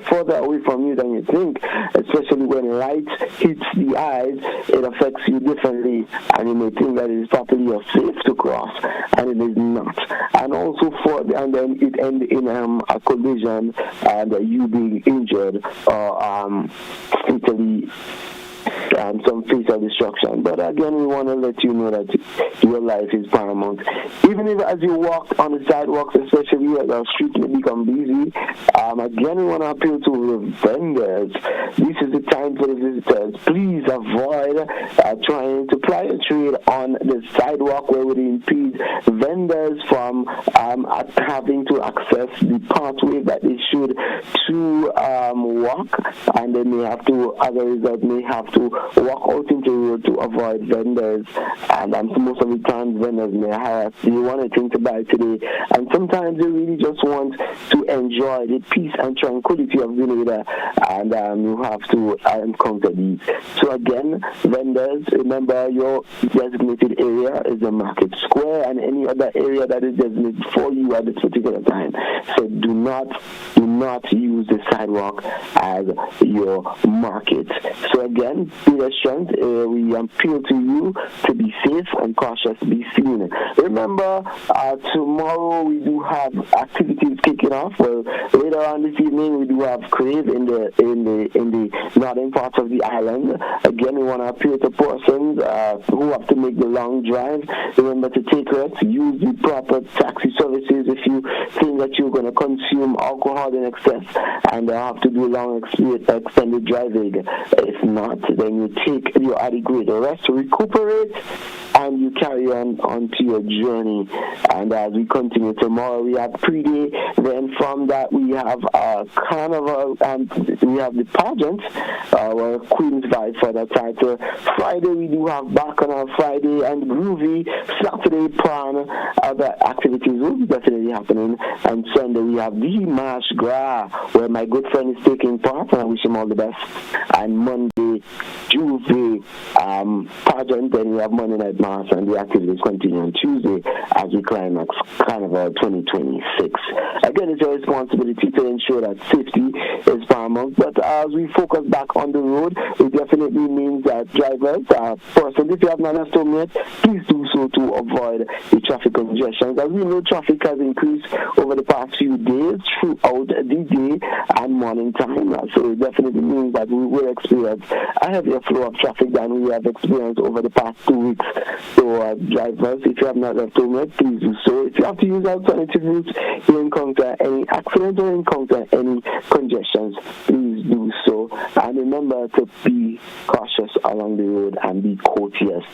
S3: further away from you than you think, especially when light hits the eyes. It affects you differently, and you may think that it is properly or safe to cross, and it is not. And also and then it ends in a collision and you being injured or fatally. Some fatal destruction. But again, we want to let you know that your life is paramount. Even if as you walk on the sidewalks, especially as our streets may become busy, again, we want to appeal to vendors. This is the time for the visitors. Please avoid trying to ply a trade on the sidewalk where would impede vendors from having to access the pathway that they should to walk, and they may have to, as a result, may have to walk out into the road to avoid vendors, and most of the time vendors may harass. Do you want anything to buy today? And sometimes they really just want to enjoy the peace and tranquility of Grenada, and you have to encounter these. So again, vendors, remember your designated area is the market square and any other area that is designated for you at this particular time. So do not use the sidewalk as your market. So again, pedestrians, we appeal to you to be safe and cautious, be seen. Remember, tomorrow we do have activities kicking off. Well, later on this evening we do have Crave in the northern parts of the island. Again, we want to appeal to persons who have to make the long drive. Remember to take rest, use the proper taxi services if you think that you're going to consume alcohol in excess and have to do long extended driving. If not, then you take your adequate rest to recuperate and you carry on to your journey. And as we continue tomorrow, we have pre-day. Then from that, we have carnival and we have the pageant, our Queen's Vibe for that title. Friday, we do have Bacchanal Friday and Groovy. Saturday, Plan. Other activities will be definitely happening. And Sunday, we have the March Gras, where my good friend is taking part, and I wish him all the best. And Monday, Juve pageant, then we have Monday Night Mass, and the activities continue on Tuesday as we climax Carnival 2026. Again, it's your responsibility to ensure that safety is paramount, but as we focus back on the road, it definitely means that drivers, personally, if you have not installed yet, please do so to avoid the traffic congestion. As we know, traffic has increased over the past few days throughout the day and morning time, so it definitely means that we will experience a heavier flow of traffic than we have experienced over the past 2 weeks. So drivers, if you have not left home yet, please do so. If you have to use alternative routes, you encounter any accidents or encounter any congestions, please do so. And remember to be cautious along the road and be courteous,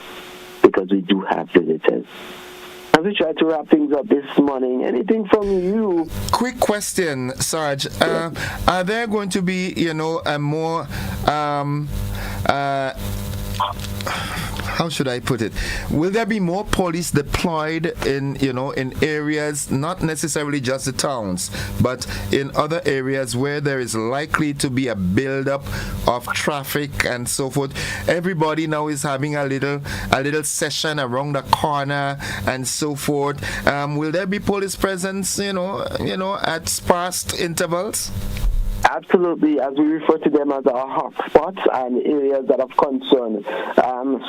S3: because we do have visitors. As we try to wrap things up this morning, anything from you?
S1: Quick question, Sarge. Are there going to be, a more how should I put it? Will there be more police deployed in areas, not necessarily just the towns, but in other areas where there is likely to be a build-up of traffic and so forth? Everybody now is having a little session around the corner and so forth. Will there be police presence, at sparse intervals?
S3: Absolutely, as we refer to them as our hotspots and areas that of concern.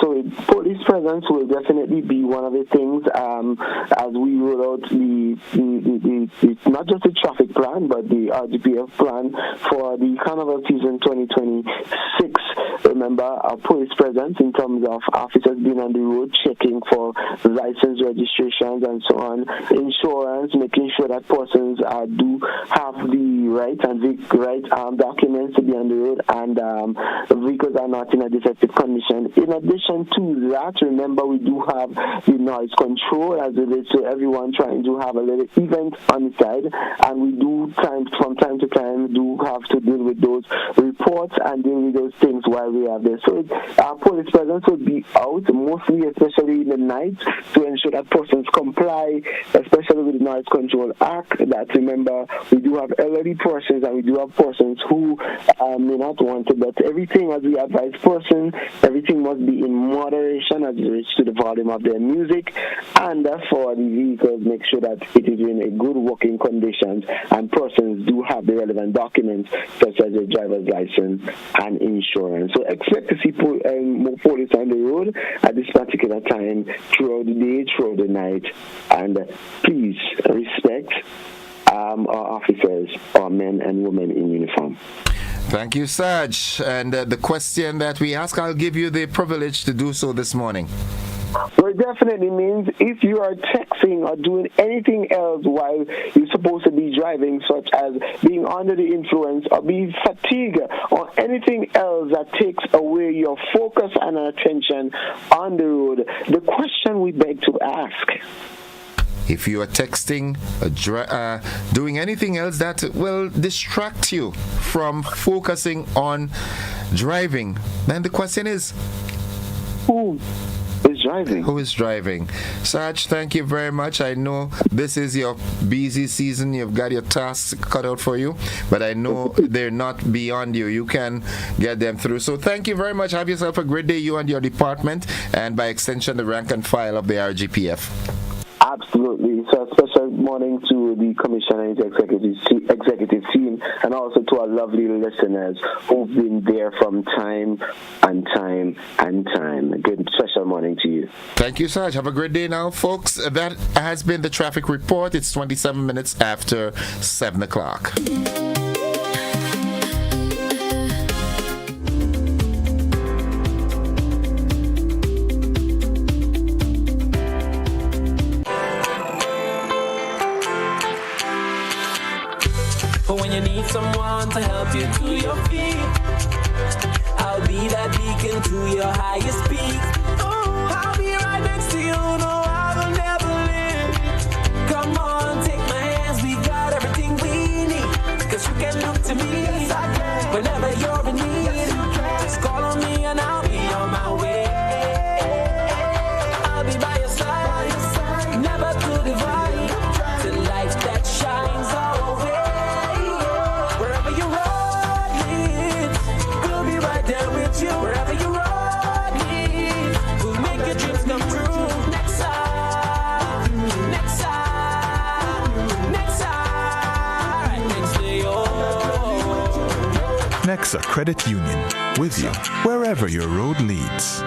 S3: So police presence will definitely be one of the things as we roll out the not just the traffic plan, but the RGPF plan for the Carnival season 2026. Remember, our police presence in terms of officers being on the road, checking for license registrations and so on, insurance, making sure that persons do have the right and the right documents to be on the road, and vehicles are not in a defective condition. In addition to that, remember, we do have the noise control as it relates to everyone trying to have a little event on the side, and we do from time to time do have to deal with those reports and deal with those things while we are there. So our police presence will be out, mostly especially in the night, to ensure that persons comply, especially with the Noise Control Act. That, remember, we do have elderly persons and we do have persons who may not want to, but everything, as we advise persons, everything must be in moderation as it relates to the volume of their music, and for the vehicles, make sure that it is in a good working conditions and persons do have the relevant documents such as a driver's license and insurance. So expect to see more police on the road at this particular time, throughout the day, throughout the night, and please respect our officers, our men and women in uniform.
S1: Thank you, Sarge. And the question that we ask, I'll give you the privilege to do so this morning.
S3: Well, it definitely means if you are texting or doing anything else while you're supposed to be driving, such as being under the influence or being fatigued or anything else that takes away your focus and attention on the road, the question we beg to ask:
S1: if you are texting, doing anything else that will distract you from focusing on driving, then the question is,
S3: who is driving?
S1: Who is driving? Sarge, thank you very much. I know this is your busy season. You've got your tasks cut out for you, but I know they're not beyond you. You can get them through. So thank you very much. Have yourself a great day, you and your department, and by extension, the rank and file of the RGPF.
S3: Absolutely. So a special morning to the Commissioner and his executive team, and also to our lovely listeners who've been there from time and time and time. A good special morning to you.
S1: Thank you, Sarge. Have a great day now, folks. That has been the traffic report. It's 27 minutes after 7 o'clock.
S4: Someone to help you to your feet. I'll be that beacon to your highest peak. Oh, I'll be right next to you. No, I will never leave. Come on, take my hands. We got everything we need. Cause you can look to me whenever you're in need. Just call on me and I'll be on my way. I'll be by your side, never to divide. The light that shines our way. Wherever you run, we'll make your dreams come true. Next time, next time, next time, next to you.
S5: Nexa Credit Union, with you wherever your road leads.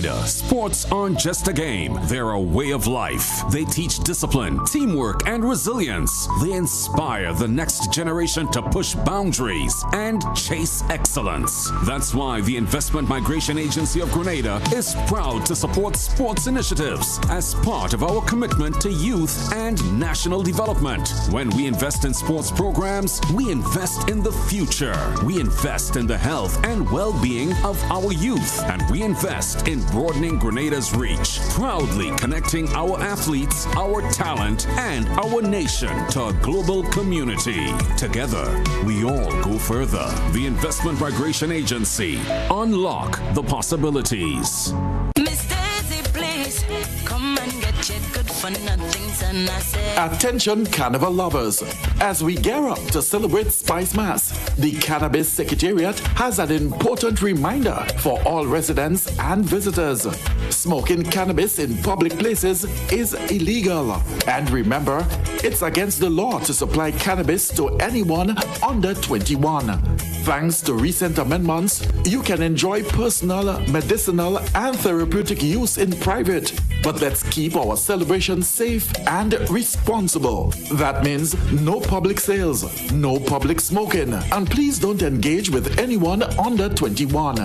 S6: Grenada, sports aren't just a game, they're a way of life. They teach discipline, teamwork, and resilience. They inspire the next generation to push boundaries and chase excellence. That's why the Investment Migration Agency of Grenada is proud to support sports initiatives as part of our commitment to youth and national development. When we invest in sports programs, we invest in the future. We invest in the health and well-being of our youth, and we invest in broadening Grenada's reach, proudly connecting our athletes, our talent, and our nation to a global community. Together, we all go further. The Investment Migration Agency. Unlock the possibilities.
S19: Come and get your good for nothings, and I say,
S20: Attention Carnival lovers. As we gear up to celebrate Spice Mass, the Cannabis Secretariat has an important reminder for all residents and visitors. Smoking cannabis in public places is illegal. And remember, it's against the law to supply cannabis to anyone under 21. Thanks to recent amendments, you can enjoy personal, medicinal, and therapeutic use in private. But let's keep our celebration safe and responsible. That means no public sales, no public smoking, and please don't engage with anyone under 21.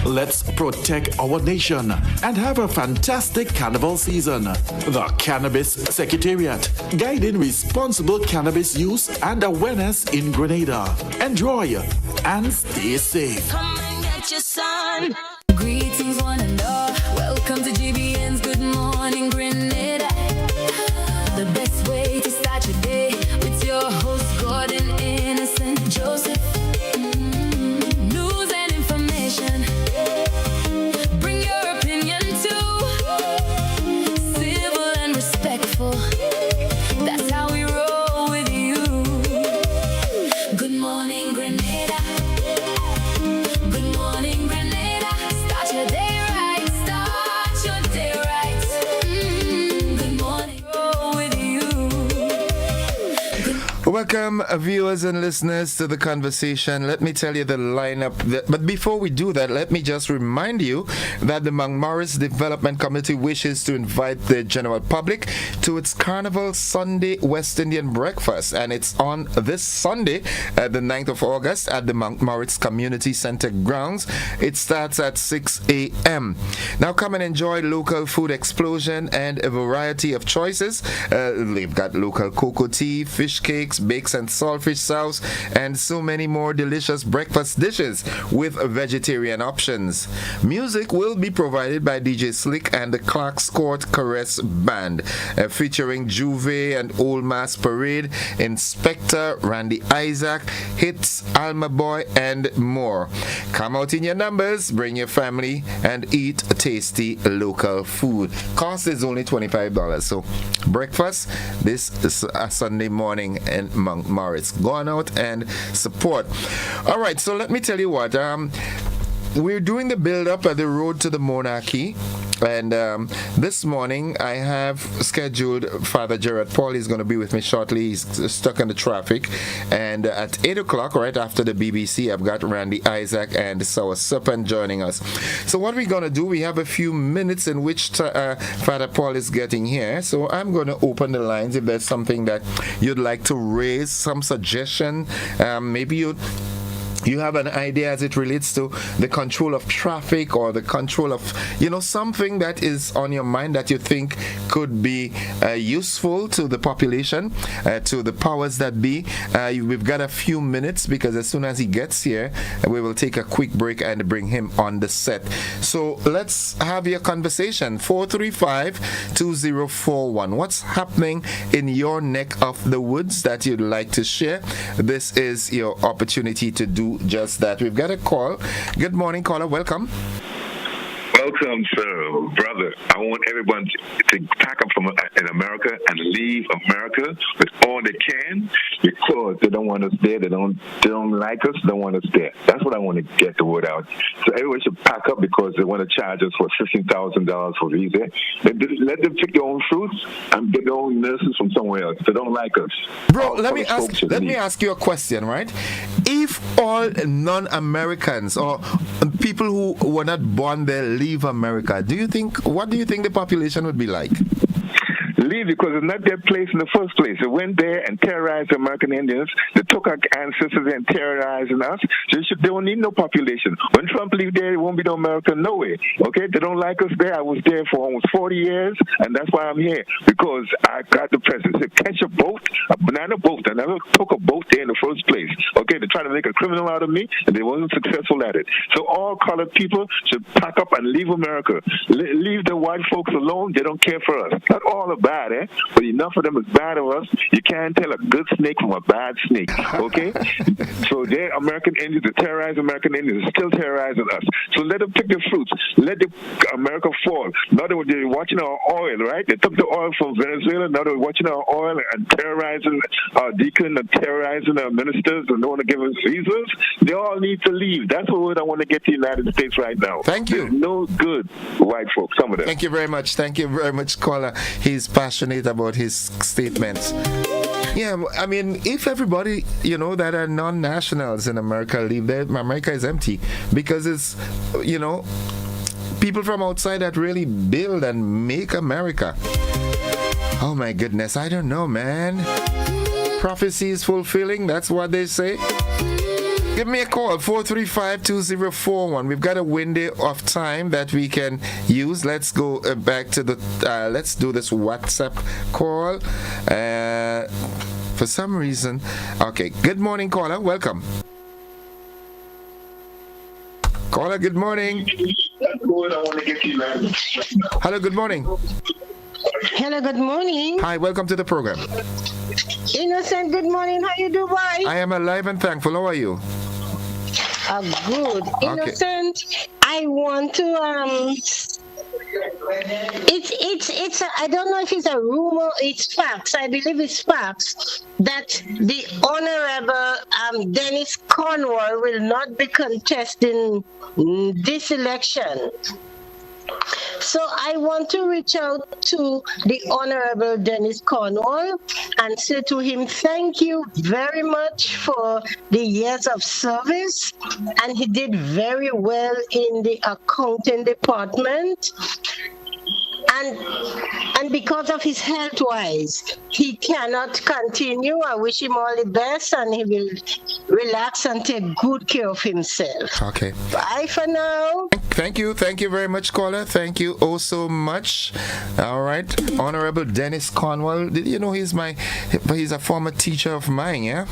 S20: Let's protect our nation and have a fantastic carnival season. The Cannabis Secretariat, guiding responsible cannabis use and awareness in Grenada. Enjoy and stay safe.
S19: come and get your son. Greetings, one and all. Welcome to GBN's Good Morning Grenada. The best way to start your day with your host, Gordon Innocent Joseph. News and information. Bring your opinion too. Civil and respectful. That's how we roll with you. Good morning, Grenada. Good morning, Grenada. Start your day right. Start your day right. Good morning, roll with you.
S1: Welcome, viewers and listeners, to the conversation. Let me tell you the lineup. But before we do that, let me just remind you that the Mount Morris Development Committee wishes to invite the general public to its Carnival Sunday West Indian Breakfast. And it's on this Sunday, the 9th of August, at the Mount Morris Community Center grounds. It starts at 6 a.m. Now come and enjoy local food explosion and a variety of choices. They've got local cocoa tea, fish cakes, bakes and saltfish sauce, and so many more delicious breakfast dishes with vegetarian options. Music will be provided by DJ Slick and the Clark's Court Caress Band, featuring Juve and Old Mass Parade, Inspector, Randy Isaac, Hits, Alma Boy, and more. Come out in your numbers, bring your family, and eat tasty local food. Cost is only $25. So breakfast this is a Sunday morning in Mount Morris. Go on out and support. All right, so let me tell you what. We're doing the build-up at the road to the monarchy, and this morning I have scheduled Father Gerard Paul. He's going to be with me shortly. He's stuck in the traffic, and at 8 o'clock, right after the BBC, I've got Randy Isaac and Sour Serpent joining us. So what we're going to do, we have a few minutes in which Father Paul is getting here, so I'm going to open the lines if there's something that you'd like to raise, some suggestion. Maybe you have an idea as it relates to the control of traffic, or the control of, something that is on your mind that you think could be useful to the population, to the powers that be. We've got a few minutes, because as soon as he gets here, we will take a quick break and bring him on the set. So let's have your conversation. 435-2041. What's happening in your neck of the woods that you'd like to share? This is your opportunity to do just that. We've got a call. Good morning, caller. Welcome.
S7: Welcome, sir, brother. I want everyone to pack up in America and leave America with all they can, because they don't want us there. They don't like us. They don't want us there. That's what I want to get the word out. So everyone should pack up, because they want to charge us for $15,000 for visa. Let them pick their own fruits and get their own nurses from somewhere else. They don't like us.
S1: Bro, let me ask you a question, right? If all non-Americans or people who were not born there leave leave America, what do you think the population would be like?
S7: Leave because it's not their place in the first place. They went there and terrorized the American Indians. They took our ancestors and terrorizing us. So they don't need no population. When Trump leave there, it won't be no America, no way. Okay? They don't like us there. I was there for almost 40 years, and that's why I'm here. Because I got the president said, catch a boat, a banana boat. I never took a boat there in the first place. Okay? They tried to make a criminal out of me, and they wasn't successful at it. So all colored people should pack up and leave America. Leave the white folks alone. They don't care for us. Not all are bad, but enough of them is bad of us. You can't tell a good snake from a bad snake, okay? So they're American Indians, the terrorized American Indians are still terrorizing us. So let them pick their fruits. Let America fall. Now they're watching our oil, right? They took the oil from Venezuela. Now they're watching our oil and terrorizing our deacon and terrorizing our ministers and don't want to give us visas. They all need to leave. That's the word I want to get to the United States right now.
S1: Thank you.
S7: There's no good white folks, some of them.
S1: Thank you very much. Thank you very much, caller. He's passionate about his statements. Yeah, I mean, if everybody, that are non-nationals in America leave there, America is empty because it's, people from outside that really build and make America. Oh my goodness, I don't know, man. Prophecy is fulfilling, that's what they say. Give me a call, 435-2041. We've got a window of time that we can use. Let's go back to let's do this WhatsApp call. For some reason, okay. Good morning, caller. Welcome. Caller, good morning. Hello, good morning.
S8: Hello, good morning.
S1: Hi, welcome to the program.
S8: Innocent, good morning. How you do, boy?
S1: I am alive and thankful. How are you?
S8: Good. Innocent, okay. I want to it's I don't know if it's a rumor, it's facts. I believe it's facts that the Honorable Dennis Cornwall will not be contesting this election. So I want to reach out to the Honorable Dennis Cornwall and say to him, thank you very much for the years of service. And he did very well in the accounting department. And because of his health-wise, he cannot continue. I wish him all the best, and he will relax and take good care of himself.
S1: Okay.
S8: Bye for now.
S1: Thank you very much, caller. Thank you oh so much. All right, Honorable Dennis Cornwall. Did you know he's a former teacher of mine? Yeah.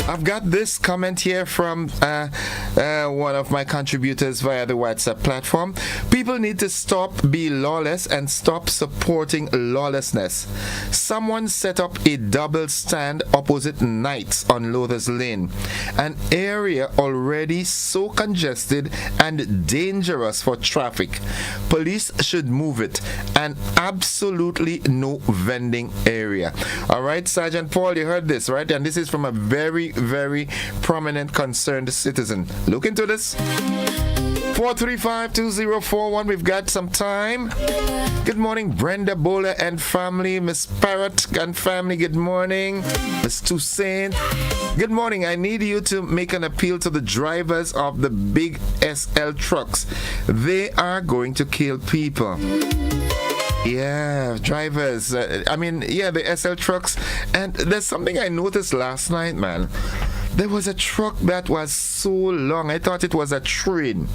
S1: I've got this comment here from one of my contributors via the WhatsApp platform. People need to stop being lawless and stop supporting lawlessness. Someone set up a double stand opposite Knights on Lothers Lane, an area already so congested and dangerous for traffic. Police should move it, and absolutely no vending area. All right, Sergeant Paul, you heard this, right? And this is from a very, very prominent concerned citizen. Look into this. 435-2041. We've got some time. Good morning, Brenda Bowler and family. Miss Parrott and family, good morning. Miss Toussaint, good morning. I need you to make an appeal to the drivers of the big SL trucks. They are going to kill people. Yeah, drivers. The SL trucks. And there's something I noticed last night, man. There was a truck that was so long. I thought it was a train.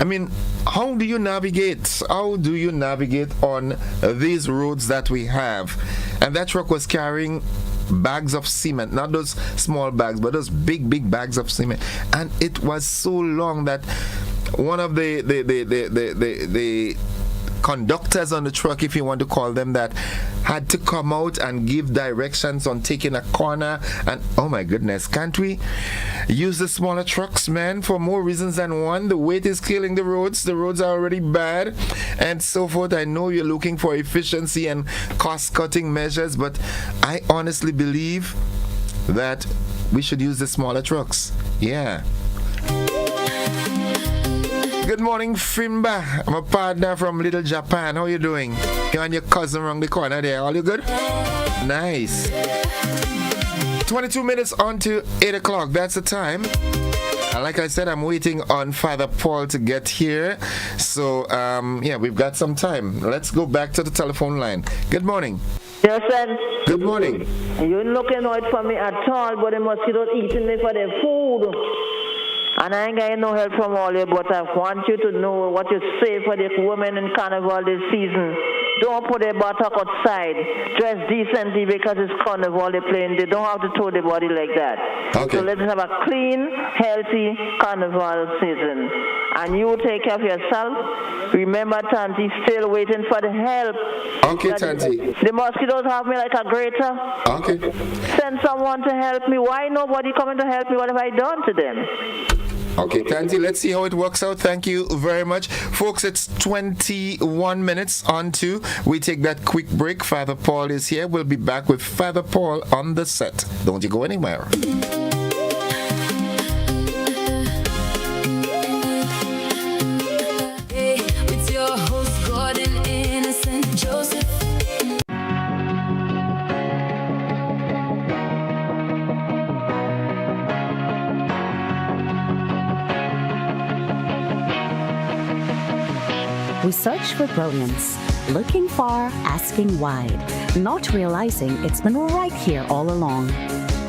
S1: I mean, how do you navigate? How do you navigate on these roads that we have? And that truck was carrying bags of cement, not those small bags, but those big bags of cement. And it was so long that one of the conductors on the truck, if you want to call them that, had to come out and give directions on taking a corner. And oh my goodness, can't we use the smaller trucks, man, for more reasons than one? The weight is killing the roads are already bad and so forth. I know you're looking for efficiency and cost-cutting measures, but I honestly believe that we should use the smaller trucks. Yeah. Good morning, Fimba. I'm a partner from Little Japan. How you doing? You and your cousin around the corner there. All you good? Nice. 22 minutes on to 8 o'clock. That's the time. And like I said, I'm waiting on Father Paul to get here. So, we've got some time. Let's go back to the telephone line. Good morning.
S9: Yes, sir.
S1: Good morning.
S9: You're looking out for me at all, but the mosquitoes eating me for their food. And I ain't getting no help from all you, but I want you to know what you say for the women in Carnival this season. Don't put a buttock outside. Dress decently because it's Carnival they're playing. They don't have to throw the body like that.
S1: Okay.
S9: So let's have a clean, healthy Carnival season. And you take care of yourself. Remember, Tanti, still waiting for the help.
S1: Okay, Tanti.
S9: The mosquitoes have me like a grater.
S1: Okay.
S9: Send someone to help me. Why nobody coming to help me? What have I done to them?
S1: Okay, Tanti, let's see how it works out. Thank you very much. Folks, it's 21 minutes on 2. We take that quick break. Father Paul is here. We'll be back with Father Paul on the set. Don't you go anywhere.
S19: Hey, with your host, Gordon Innocent Joseph.
S10: We search for brilliance, looking far, asking wide, not realizing it's been right here all along.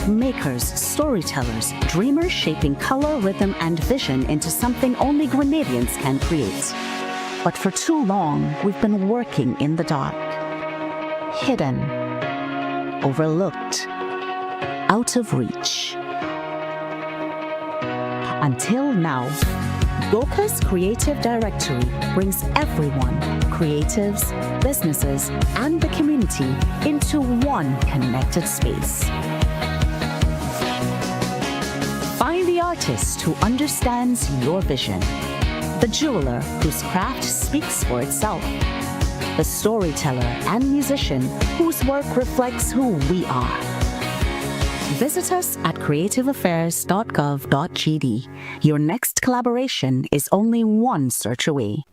S10: Makers, storytellers, dreamers shaping color, rhythm, and vision into something only Grenadians can create. But for too long, we've been working in the dark, hidden, overlooked, out of reach. Until now, Goka's Creative Directory brings everyone, creatives, businesses, and the community into one connected space. Find the artist who understands your vision, the jeweler whose craft speaks for itself, the storyteller and musician whose work reflects who we are. Visit us at creativeaffairs.gov.gd. Your next collaboration is only one search away.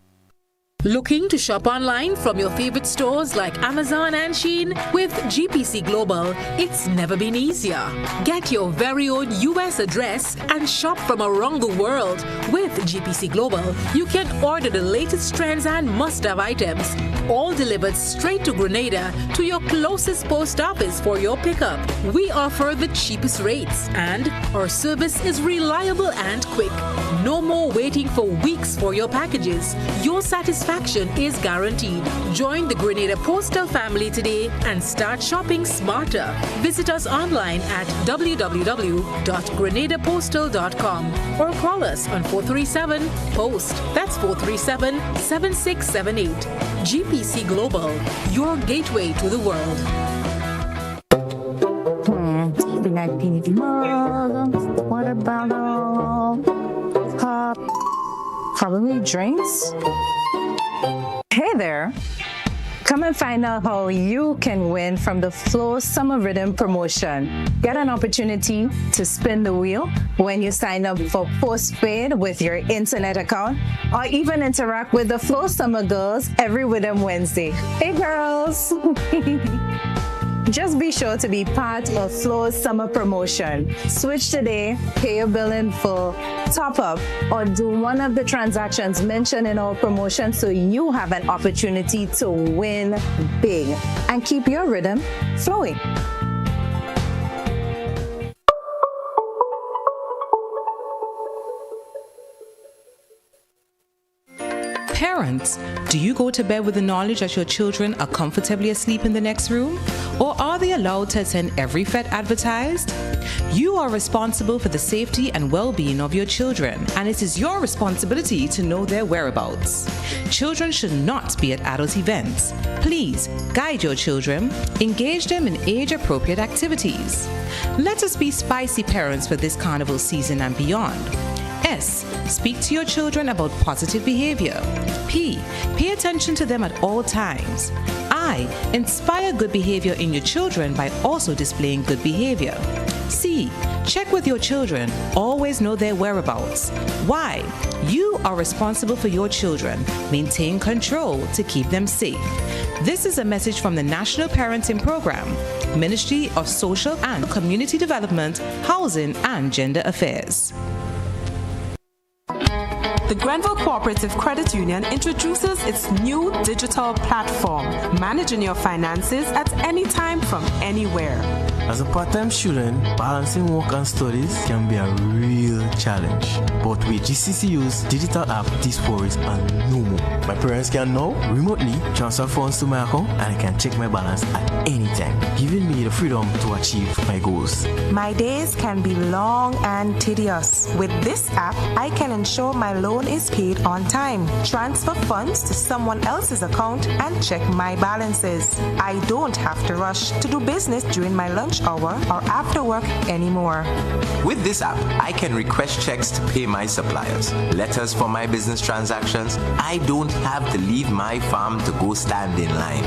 S11: Looking to shop online from your favorite stores like Amazon and Shein? With GPC Global, it's never been easier. Get your very own US address and shop from around the world. With GPC Global, you can order the latest trends and must-have items, all delivered straight to Grenada to your closest post office for your pickup. We offer the cheapest rates and our service is reliable and quick. No more waiting for weeks for your packages. Your satisfaction is guaranteed. Join the Grenada Postal family today and start shopping smarter. Visit us online at www.grenadapostal.com or call us on 437-POST. That's 437-7678. GPC Global, your gateway to the world.
S24: What about probably drinks? Hey there! Come and find out how you can win from the Flow Summer Rhythm promotion. Get an opportunity to spin the wheel when you sign up for postpaid with your internet account, or even interact with the Flow Summer Girls every Rhythm Wednesday. Hey girls! Just be sure to be part of Flow's summer promotion. Switch today, pay your bill in full, top up, or do one of the transactions mentioned in our promotion so you have an opportunity to win big and keep your rhythm flowing.
S25: Parents, do you go to bed with the knowledge that your children are comfortably asleep in the next room? Or are they allowed to attend every fete advertised? You are responsible for the safety and well-being of your children, and it is your responsibility to know their whereabouts. Children should not be at adult events. Please guide your children, engage them in age-appropriate activities. Let us be spicy parents for this carnival season and beyond. S. Speak to your children about positive behavior. P. Pay attention to them at all times. I. Inspire good behavior in your children by also displaying good behavior. C. Check with your children. Always know their whereabouts. Y. You are responsible for your children. Maintain control to keep them safe. This is a message from the National Parenting Program, Ministry of Social and Community Development, Housing and Gender Affairs.
S12: The Grenville Cooperative Credit Union introduces its new digital platform, managing your finances at any time from anywhere.
S13: As a part-time student, balancing work and studies can be a real challenge. But with GCCU's digital app, these worries are no more. My parents can now remotely transfer funds to my account and I can check my balance at any time, giving me the freedom to achieve my goals.
S12: My days can be long and tedious. With this app, I can ensure my loan is paid on time, transfer funds to someone else's account, and check my balances. I don't have to rush to do business during my lunch hour or after work anymore.
S14: With this app, I can request checks to pay my suppliers, letters for my business transactions. I don't have to leave my farm to go stand in line.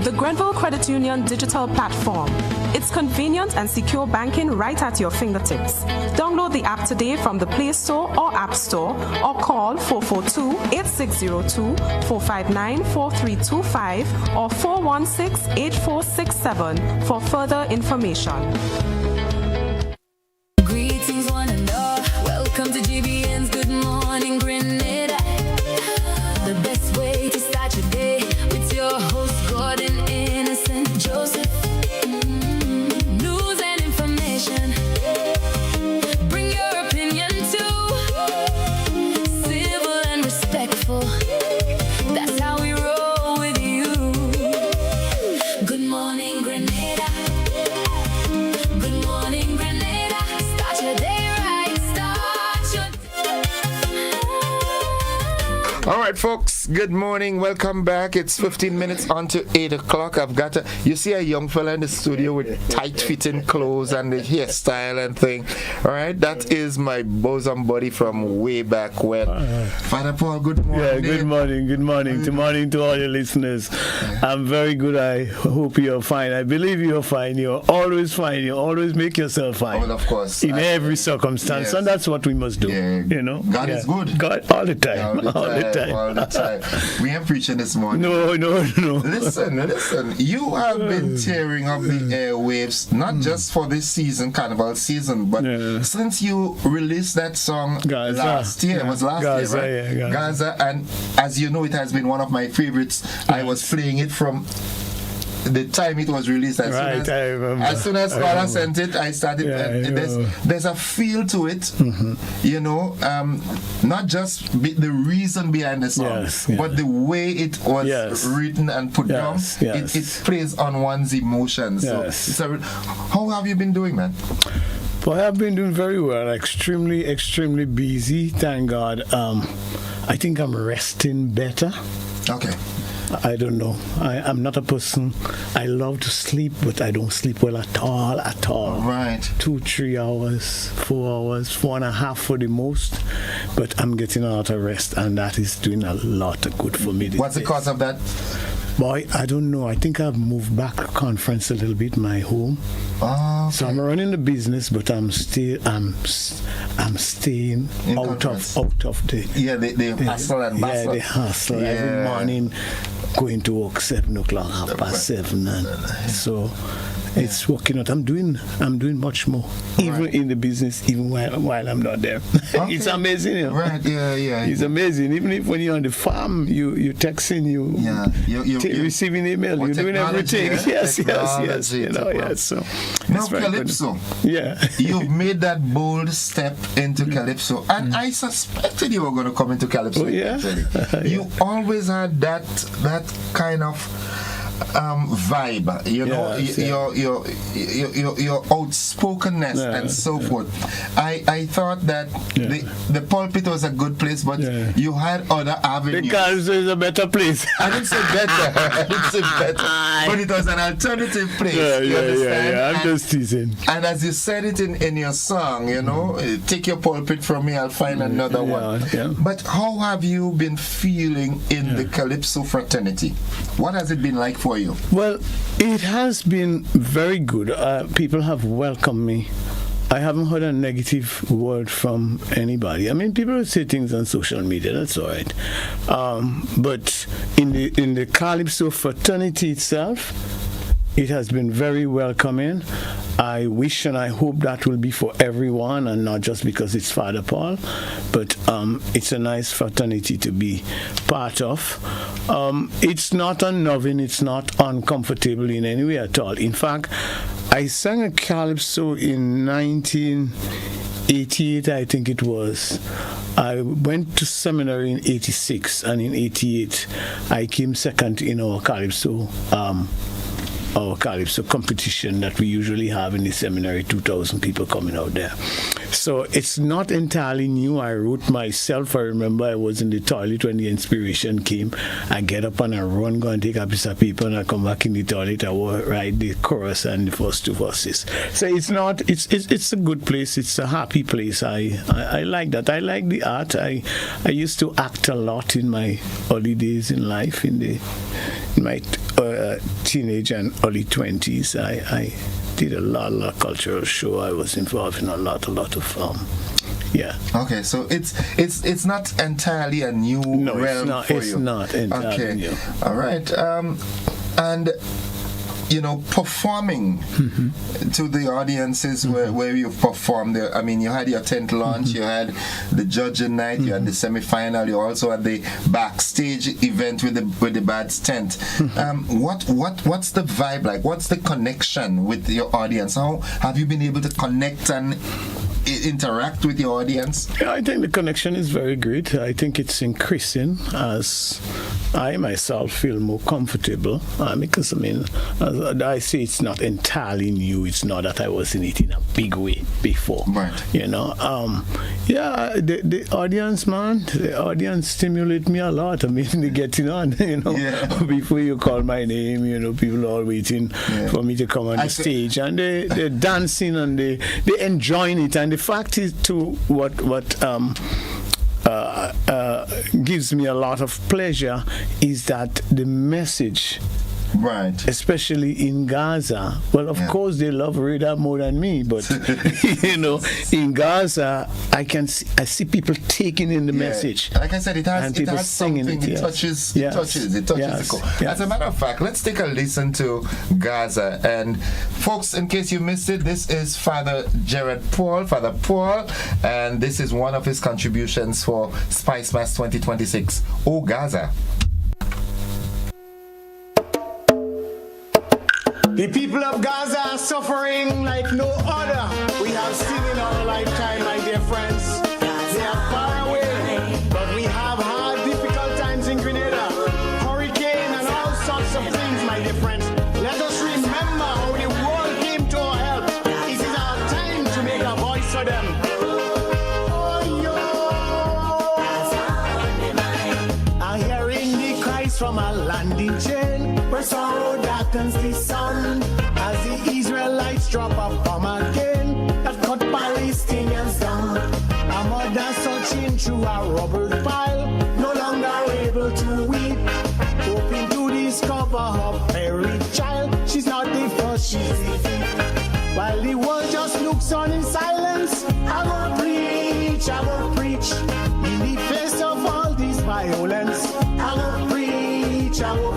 S12: The Grenville Credit Union digital platform. It's convenient and secure banking right at your fingertips. Download the app today from the Play Store or App Store or call 442-8602, 459-4325 or 416-8467 for further information.
S19: Greetings, one and all. Welcome to GBN's Good Morning Grenada. The best way to start your day with your host, Gordon Innocent Joseph. News and information. Bring your opinion too. Civil and respectful. That's how we roll with you. Good morning, Grenada. Good morning, Grenada. Start your day right. Start your
S1: All right, folks, good morning. Welcome back. It's 15 minutes on to 8 o'clock. You see a young fella in the studio with tight-fitting clothes and the hairstyle and thing. All right, that is my bosom buddy from way back when. Father Paul, good morning.
S15: Yeah, good morning. Good morning. Good morning to all your listeners. I'm very good. I hope you're fine. I believe you're fine. You're always fine. You always make yourself fine.
S1: Oh, of course.
S15: In every circumstance.
S1: Yes.
S15: And that's what we must do. You know?
S1: God is good.
S15: God, all the time. All the time.
S1: We ain't preaching this morning.
S15: No.
S1: Listen. You have been tearing up the airwaves, not just for this season, Carnival season, but since you released that song last year. It was last
S15: Gaza,
S1: year, right?
S15: yeah,
S1: Gaza, and as you know, it has been one of my favorites. I was playing it from the time it was released. As soon as Father sent it, I started. There's a feel to it, you know, not just the reason behind the song, but the way it was written and put down. It plays on one's emotions. So how have you been doing, man?
S15: Well, I've been doing very well. Extremely busy. Thank God. I think I'm resting better.
S1: Okay.
S15: I don't know. I'm not a person. I love to sleep, but I don't sleep well at all.
S1: Right.
S15: 2-3 hours, 4 hours, 4.5 for the most. But I'm getting a lot of rest, and that is doing a lot of good for me.
S1: What's the cause of that?
S15: Boy, I don't know. I think I've moved back conference a little bit, my home.
S1: Okay.
S15: So I'm running the business, but I'm staying out of the
S1: hustle and bustle.
S15: The hustle every morning, going to work 7 o'clock, 7:30, and so it's working out. I'm doing much more, even in the business, even while I'm not there.
S1: Okay.
S15: It's amazing, you know?
S1: Right? Yeah.
S15: It's amazing. Even if when you're on the farm, you texting, you receiving email, you're doing everything. Yes. You know, yes. So
S1: now Calypso.
S15: Yeah.
S1: You've made that bold step into Calypso, and I suspected you were going to come into Calypso.
S15: Oh, yeah.
S1: You always had that kind of vibe, you know, your outspokenness and so forth. I thought that the pulpit was a good place, but you had other avenues.
S15: Because it's a better place.
S1: I didn't say better. But it was an alternative place. You understand?
S15: I'm just teasing.
S1: And as you said it in your song, you know, take your pulpit from me, I'll find another one. But how have you been feeling in the Calypso fraternity? What has it been like for you?
S15: Well, it has been very good. People have welcomed me. I haven't heard a negative word from anybody. I mean, people say things on social media, that's all right. But in the Calypso fraternity itself, It has been very welcoming. I wish and I hope that will be for everyone and not just because it's Father Paul, but it's a nice fraternity to be part of. It's not unnerving, it's not uncomfortable in any way at all. In fact, I sang a calypso in 1988, I think it was. I went to seminary in 86, and in 88 I came second in our calypso competition that we usually have in the seminary, 2,000 people coming out there. So it's not entirely new. I wrote myself. I remember I was in the toilet when the inspiration came. I get up and I run, go and take a piece of paper, and I come back in the toilet. I will write the chorus and the first 2 verses. So it's a good place. It's a happy place. I like that. I like the art. I used to act a lot in my early days in life, in my teenage and early 20s. I did a lot of cultural show. I was involved in a lot of yeah. Okay, so it's not entirely a new realm for you. It's not entirely new. All right. And performing to the audiences where you've performed there. I mean, you had your tent launch, you had the judging night, you had the semi-final, you also had the backstage event with the Bad's tent. What's the vibe like? What's the connection with your audience? How have you been able to connect and interact with your audience? Yeah, I think the connection is very great. I think it's increasing as I myself feel more comfortable because as I say, it's not entirely new. It's not that I was in it in a big way before. Right. The audience, man, the audience stimulate me a lot. they getting on, before you call my name, people are all waiting for me to come on the stage, and they're dancing and they enjoying it. And the fact is, too, what gives me a lot of pleasure is that the message, right, especially in Gaza. Well, of course, they love Reda more than me, but in Gaza, I see people taking in the message. Like I said, it has something. It touches the core. As a matter of fact, let's take a listen to Gaza. And folks, in case you missed it, this is Father Paul, and this is one of his contributions for Spice Mass 2026. Oh, Gaza.
S16: The people of Gaza are suffering like no other we have seen in our lifetime, my dear friends. They are far away, but we have had difficult times in Grenada, hurricane and all sorts of things, my dear friends. Let us remember how the world came to our help. It is our time to make a voice for them. I'm hearing the cries from a landing chain where sorrow darkens the sun as the Israelites drop a bomb again that cut Palestinians down. A mother searching through a rubble pile, no longer able to weep, hoping to discover her buried child. She's not the first, she's the fifth. While the world just looks on in silence, I will preach in the face of all this violence. I will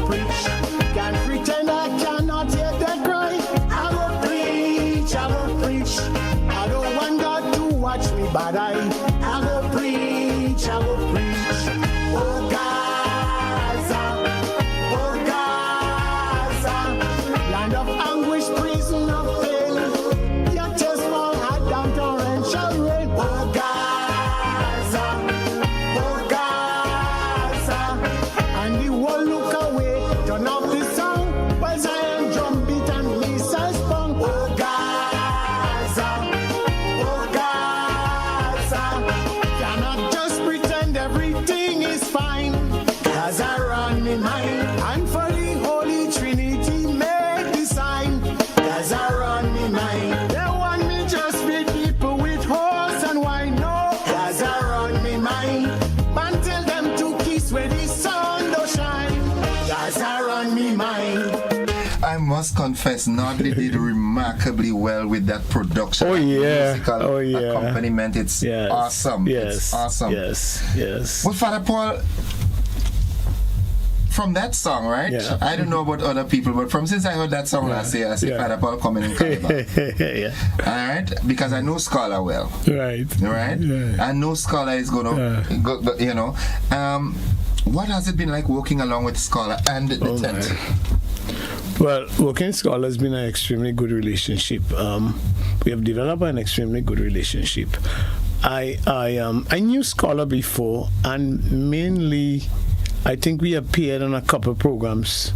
S16: preach. Can't pretend I cannot hear that cry. I will preach. I don't want God to watch me, but I will preach. Oh Gaza, land of anguish, prison of pain. Your tears fall hard down torrential rain. Oh Gaza, and the world look away, turn off the song, while Zion drum beat and missiles bang. Oh Gaza, cannot just pretend everything is fine. Gaza run in mine, and for the Holy Trinity make the sign. Gaza run in mine, they want me just with people with horse and wine. No, Gaza run in mine, man tell them to kiss where the sun don't shine. Gaza run me mine. I must confess, Nodley did remarkably well with that production. Musical accompaniment. It's awesome. Yes. It's awesome. Yes. Well, Father Paul,
S1: from that song, right?
S15: Yeah.
S1: I don't know about other people, but since I heard that song last year, I said, Father Paul coming in Carnival.
S15: Yeah.
S1: All right? Because I know Scholar well.
S15: Right.
S1: Right?
S15: Yeah.
S1: I know Scholar is going to, go, you know. What has it been like working along with Scholar and the tent?
S15: Well, working with Scholar has been an extremely good relationship. We have developed an extremely good relationship. I knew Scholar before, and mainly, I think we appeared on a couple of programs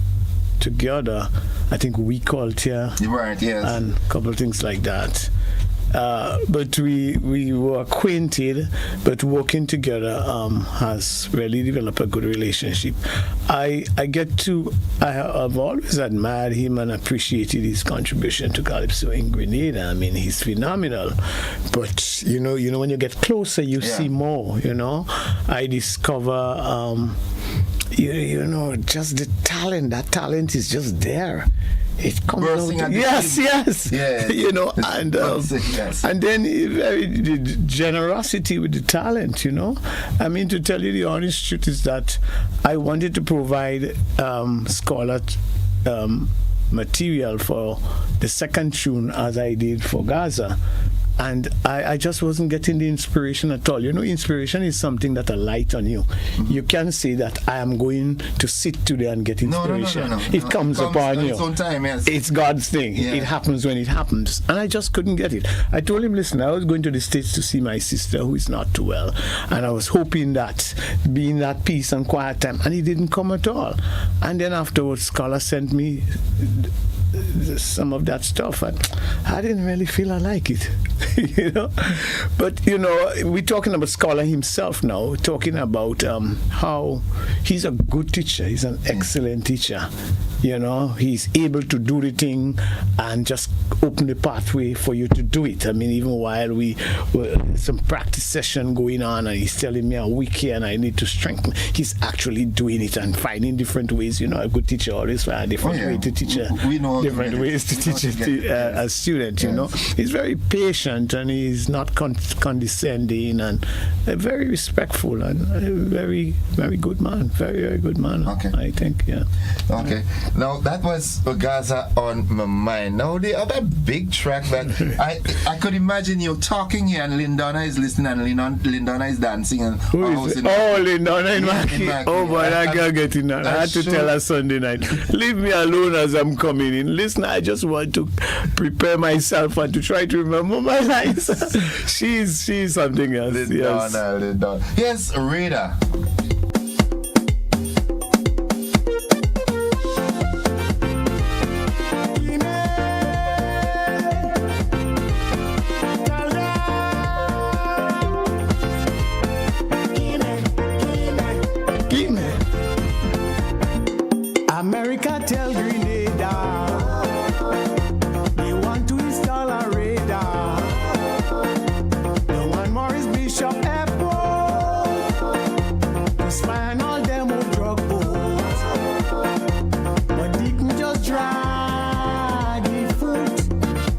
S15: together. I think We Called Here,
S1: right? Yes,
S15: and a couple of things like that. But we were acquainted, but working together has really developed a good relationship. I've always admired him and appreciated his contribution to Calypso in Grenada. I mean, he's phenomenal. But you know, when you get closer, you see more. You know, I discover, you know, just the talent. That talent is just there. It comes out. Yes.
S1: Yeah.
S15: You know, and then the generosity with the talent, you know. I mean, to tell you the honest truth is that I wanted to provide Scholar material for the second tune as I did for Gaza. And I just wasn't getting the inspiration at all. You know, inspiration is something that alights on you. Mm-hmm. You can't say that I am going to sit today and get inspiration.
S1: No.
S15: It comes upon you.
S1: Its own time, yes.
S15: It's God's thing. Yeah. It happens when it happens. And I just couldn't get it. I told him, listen, I was going to the States to see my sister who is not too well. And I was hoping that, being that peace and quiet time, and he didn't come at all. And then afterwards, Scholar sent me some of that stuff, and I didn't really feel I like it. You know, but you know, we're talking about Scholar himself now. We're talking about how he's a good teacher. He's an excellent teacher. You know, he's able to do the thing and just open the pathway for you to do it. I mean, even while we were some practice session going on, and he's telling me a week here and I need to strengthen, he's actually doing it and finding different ways. You know, a good teacher always finds a different way to teach different ways to teach a student. You know, he's very patient and he's not condescending and very respectful and a very, very good man. Very, very good man. Okay. I think, yeah.
S1: Okay. Now that was Gaza on my mind. Now the other big track that I could imagine you talking here and Lindona is listening and Lindona is dancing and
S15: Lindona in Maki. Oh boy, I can't get in that. I had to tell her Sunday night, leave me alone as I'm coming in. Listen, I just want to prepare myself and to try to remember my lines. she's something else.
S1: Lindona. Yes, Rita.
S16: America tell Grenada they want to install a radar. The one Morris Bishop Airport to spy on all them old drug boats. But they can just drag the foot.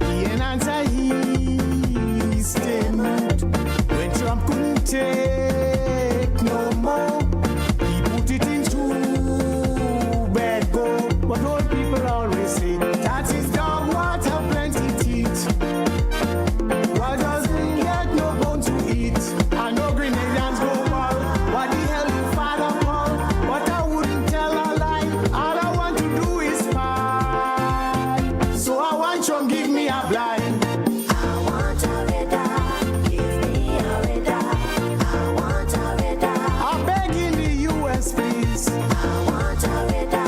S16: He ain't answer, he stay mute. When Trump couldn't take no more, he put it into but old people always say that his dog water plenty teeth. What doesn't get no bone to eat? I know Grenadians go all. What the hell you father Paul? But I wouldn't tell a lie. All I want to do is spy. So I want you to give me a blind. I want a radar. Give me a radar. I want a radar. I beg in the US, please. I want a radar.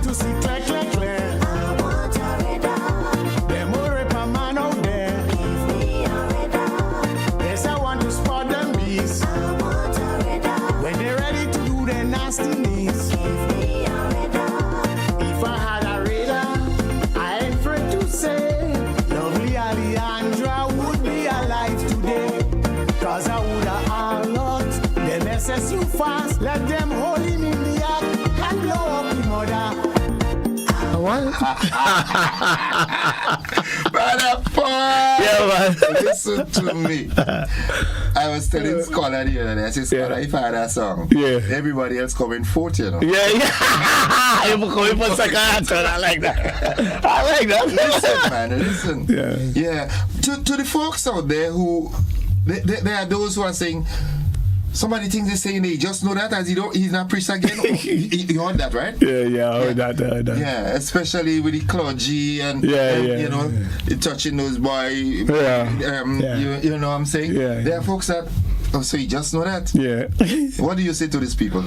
S16: To see clear, clear, clear. I want a radar. Them will rip a man out there. Give me a radar. Yes, I want to spot them bees. I want a radar. When they're ready to do their nasty knees. Give me a radar. If I had a radar, I ain't afraid to say lovely Alejandra would be alive today. Cause I would have allowed them SS you fast. Let them hold him in the act and blow up the mother.
S15: what?
S1: Brother Paul!
S15: Yeah, man.
S1: Listen to me. I was telling Scholar the other day, I said, Scholar, if I had a song, everybody else coming fourth, you know.
S15: Yeah. You're coming for second answer. I like that. I like that.
S1: Listen, man, listen. Yeah. To the folks out there who, there are those who are saying, somebody thinks they're saying they just know that as he's not preached again. You heard that, right?
S15: Yeah, I heard that.
S1: Yeah, especially with the clergy and you know, touching those boys. You know what I'm saying?
S15: Yeah.
S1: There are folks that, so you just know that?
S15: Yeah.
S1: What do you say to these people?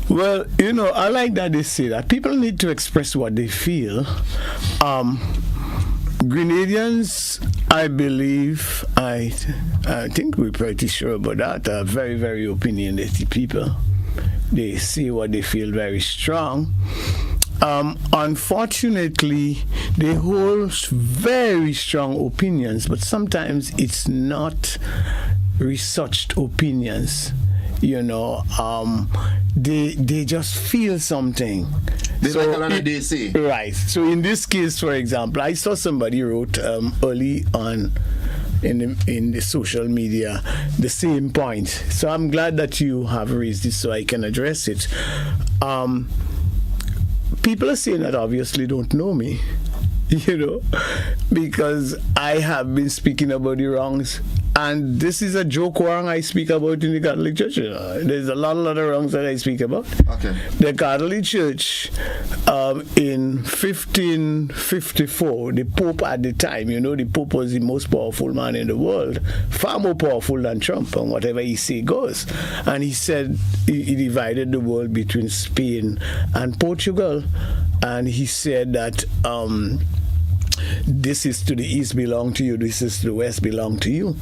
S15: Well, you know, I like that they say that. People need to express what they feel. Grenadians, I believe, I think we're pretty sure about that, are very, very opinionated people. They say what they feel very strong. Unfortunately, they hold very strong opinions, but sometimes it's not researched opinions. You know, they just feel something.
S1: They like a lot of they say.
S15: Right. So in this case, for example, I saw somebody wrote early on in the social media the same point. So I'm glad that you have raised this so I can address it. People are saying that obviously don't know me, you know, because I have been speaking about the wrongs. And this is a joke wrong I speak about in the Catholic Church. You know. There's a lot of wrongs that I speak about.
S1: Okay.
S15: The Catholic Church, in 1554, the Pope at the time, you know, the Pope was the most powerful man in the world, far more powerful than Trump, and whatever he say goes. And he said he divided the world between Spain and Portugal. And he said that this is to the east belong to you, this is to the west belong to you.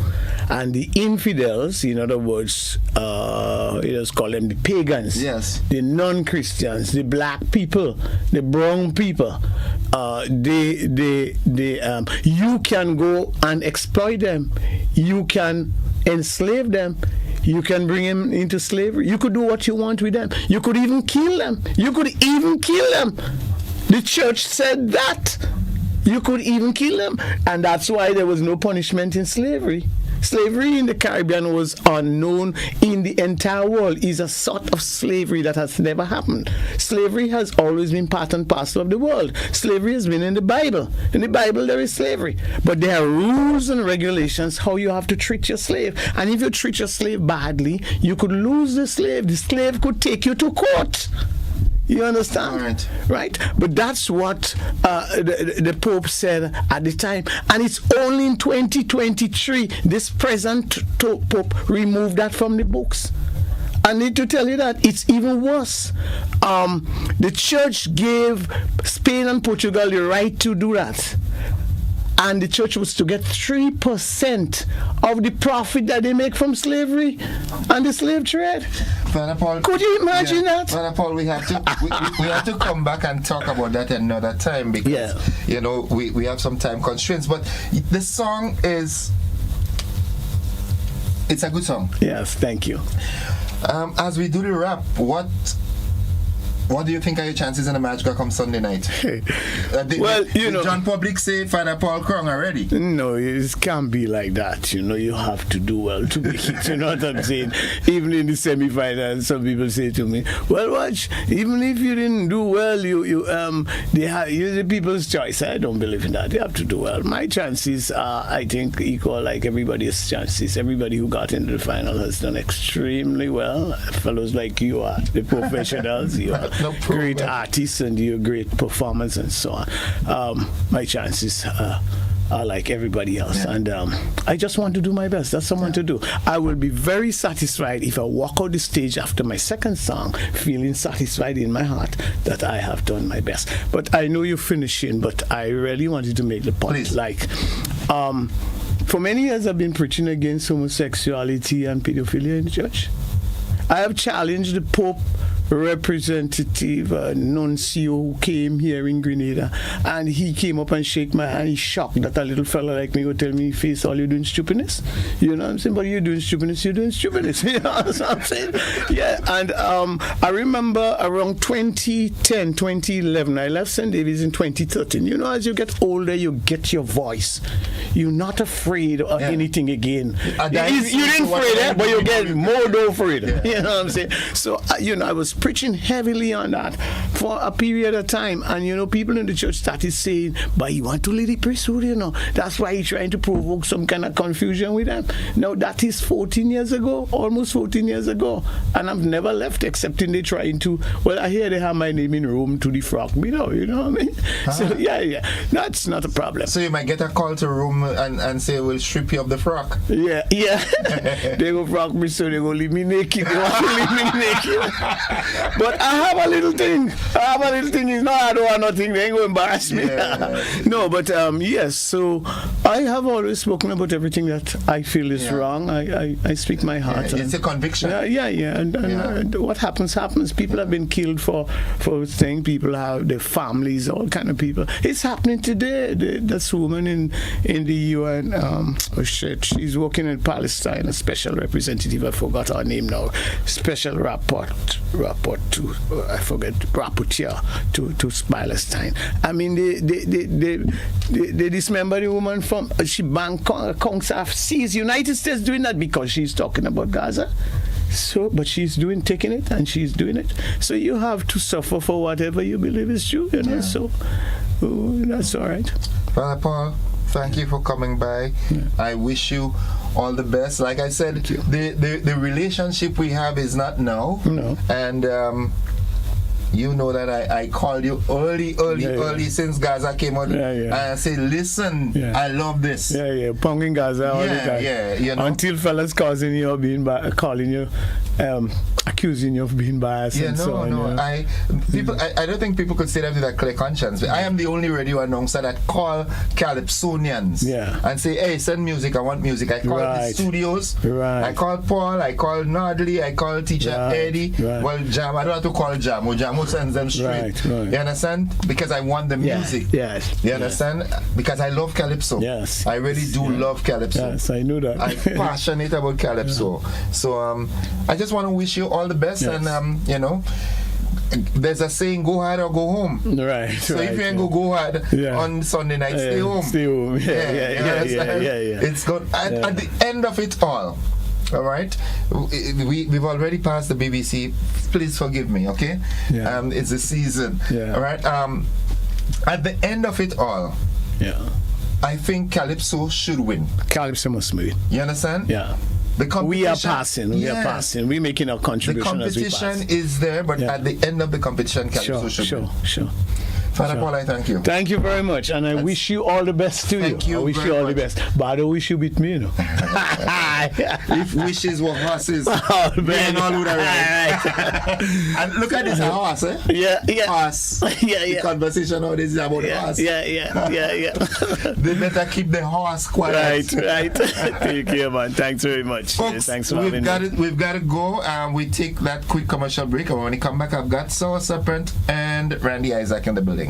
S15: And the infidels, in other words, let's call them the pagans, the non-Christians, the black people, the brown people, you can go and exploit them, you can enslave them, you can bring them into slavery, you could do what you want with them, you could even kill them, The church said that. You could even kill them. And that's why there was no punishment in slavery. Slavery in the Caribbean was unknown in the entire world. It's a sort of slavery that has never happened. Slavery has always been part and parcel of the world. Slavery has been in the Bible. In the Bible there is slavery. But there are rules and regulations how you have to treat your slave. And if you treat your slave badly, you could lose the slave. The slave could take you to court. You understand? Right? But that's what the Pope said at the time. And it's only in 2023 this present Pope removed that from the books. I need to tell you that it's even worse. The church gave Spain and Portugal the right to do that. And the church was to get 3% of the profit that they make from slavery and the slave trade.
S1: Father Paul,
S15: could you imagine that?
S1: Father Paul, we have to come back and talk about that another time because you know we have some time constraints. But the song it's a good song.
S15: Yes, thank you.
S1: As we do the rap, what do you think are your chances in the match come Sunday night? Did John Public say Father Paul Krong already?
S15: No, it can't be like that. You know, you have to do well to make it. You know what I'm saying? Even in the semi-finals, some people say to me, "Well, watch. Even if you didn't do well, you're the people's choice." I don't believe in that. You have to do well. My chances are, I think, equal like everybody's chances. Everybody who got into the final has done extremely well. Fellows like you are the professionals. You are great artists and you're great performers and so on. My chances are like everybody else, and I just want to do my best. That's what I want to do. I will be very satisfied if I walk out the stage after my second song feeling satisfied in my heart that I have done my best. But I know you're finishing, but I really wanted to make the point.
S1: Please.
S15: Like for many years I've been preaching against homosexuality and pedophilia in the church. I have challenged the Pope representative nuncio who came here in Grenada, and he came up and shake my hand. He shocked that a little fella like me would tell me, face, all you're doing stupidness. You know what I'm saying? But you're doing stupidness. You know what I'm saying? Yeah, and I remember around 2010, 2011, I left St. David's in 2013. You know, as you get older, you get your voice. You're not afraid of anything again. You didn't afraid it, but you get more afraid. You know what I'm saying? So, I was preaching heavily on that for a period of time, and people in the church started saying, but you want to lead the priesthood, that's why you're trying to provoke some kind of confusion with them. Now that is 14 years ago, almost 14 years ago, and I've never left except in they trying to, I hear they have my name in Rome to defrock me now, you know what I mean? So that's not a problem.
S1: So you might get a call to Rome and say we'll strip you of the frock.
S15: Yeah. They go frock me, so they go leave me naked. They want to leave me naked. But I have a little thing. It's not I don't want nothing. They ain't going to embarrass me. No, but yes. So I have always spoken about everything that I feel is wrong. I speak my heart.
S1: It's a conviction.
S15: And what happens. People have been killed for things. People have their families, all kind of people. It's happening today. This woman in the UN, she's working in Palestine, a special representative. I forgot her name now. Special rapporteur to Palestine. I mean, they dismember the woman from she banned seas. United States doing that because she's talking about Gaza. So, but she's taking it, and she's doing it. So you have to suffer for whatever you believe is true, So that's all right.
S1: Father Paul, thank you for coming by. I wish you all the best. Like I said, the relationship we have is not now. No. And you know that I called you early since Gaza came out. And I say, listen, I love this.
S15: Ponging Gaza all the time. Until fellas calling you, accusing you of being biased and so on.
S1: I don't think people could say that with a clear conscience. I am the only radio announcer that call Calypsonians and say, hey, send music, I want music. I call the studios. I call Paul, I call Nodley, I call teacher Eddie. Well, Jam, I don't have to call Jam. Jam sends them straight. You understand? Because I want the music. You understand? Because I love Calypso. I really do love Calypso.
S15: Yes, I know that.
S1: I'm passionate about Calypso. So I just want to wish you all the best, and there's a saying, go hard or go home. So if you ain't go hard on Sunday night, stay home. It's good. At the end of it all right, we've already passed the BBC. Please forgive me, okay? It's a season. All right. At the end of it all, I think Calypso should win.
S15: Calypso must win.
S1: You understand?
S15: We are passing. We're making our contribution.
S1: The competition is there, but at the end of the competition, Calypso should win.
S15: Sure.
S1: Father Paul, I thank you.
S15: Thank you very much, and I wish you all the best to you. I wish you all the best. But I don't wish you with me,
S1: If wishes were horses, then all would have And look at this, a horse, Horse. The conversation nowadays is about horse. They better keep the horse quiet.
S15: Right. Take care, man. Thanks very much.
S1: Folks,
S15: thanks for having me.
S1: We've got to go. We take that quick commercial break, and when we come back, I've got Sour Serpent and Randy Isaac in the building.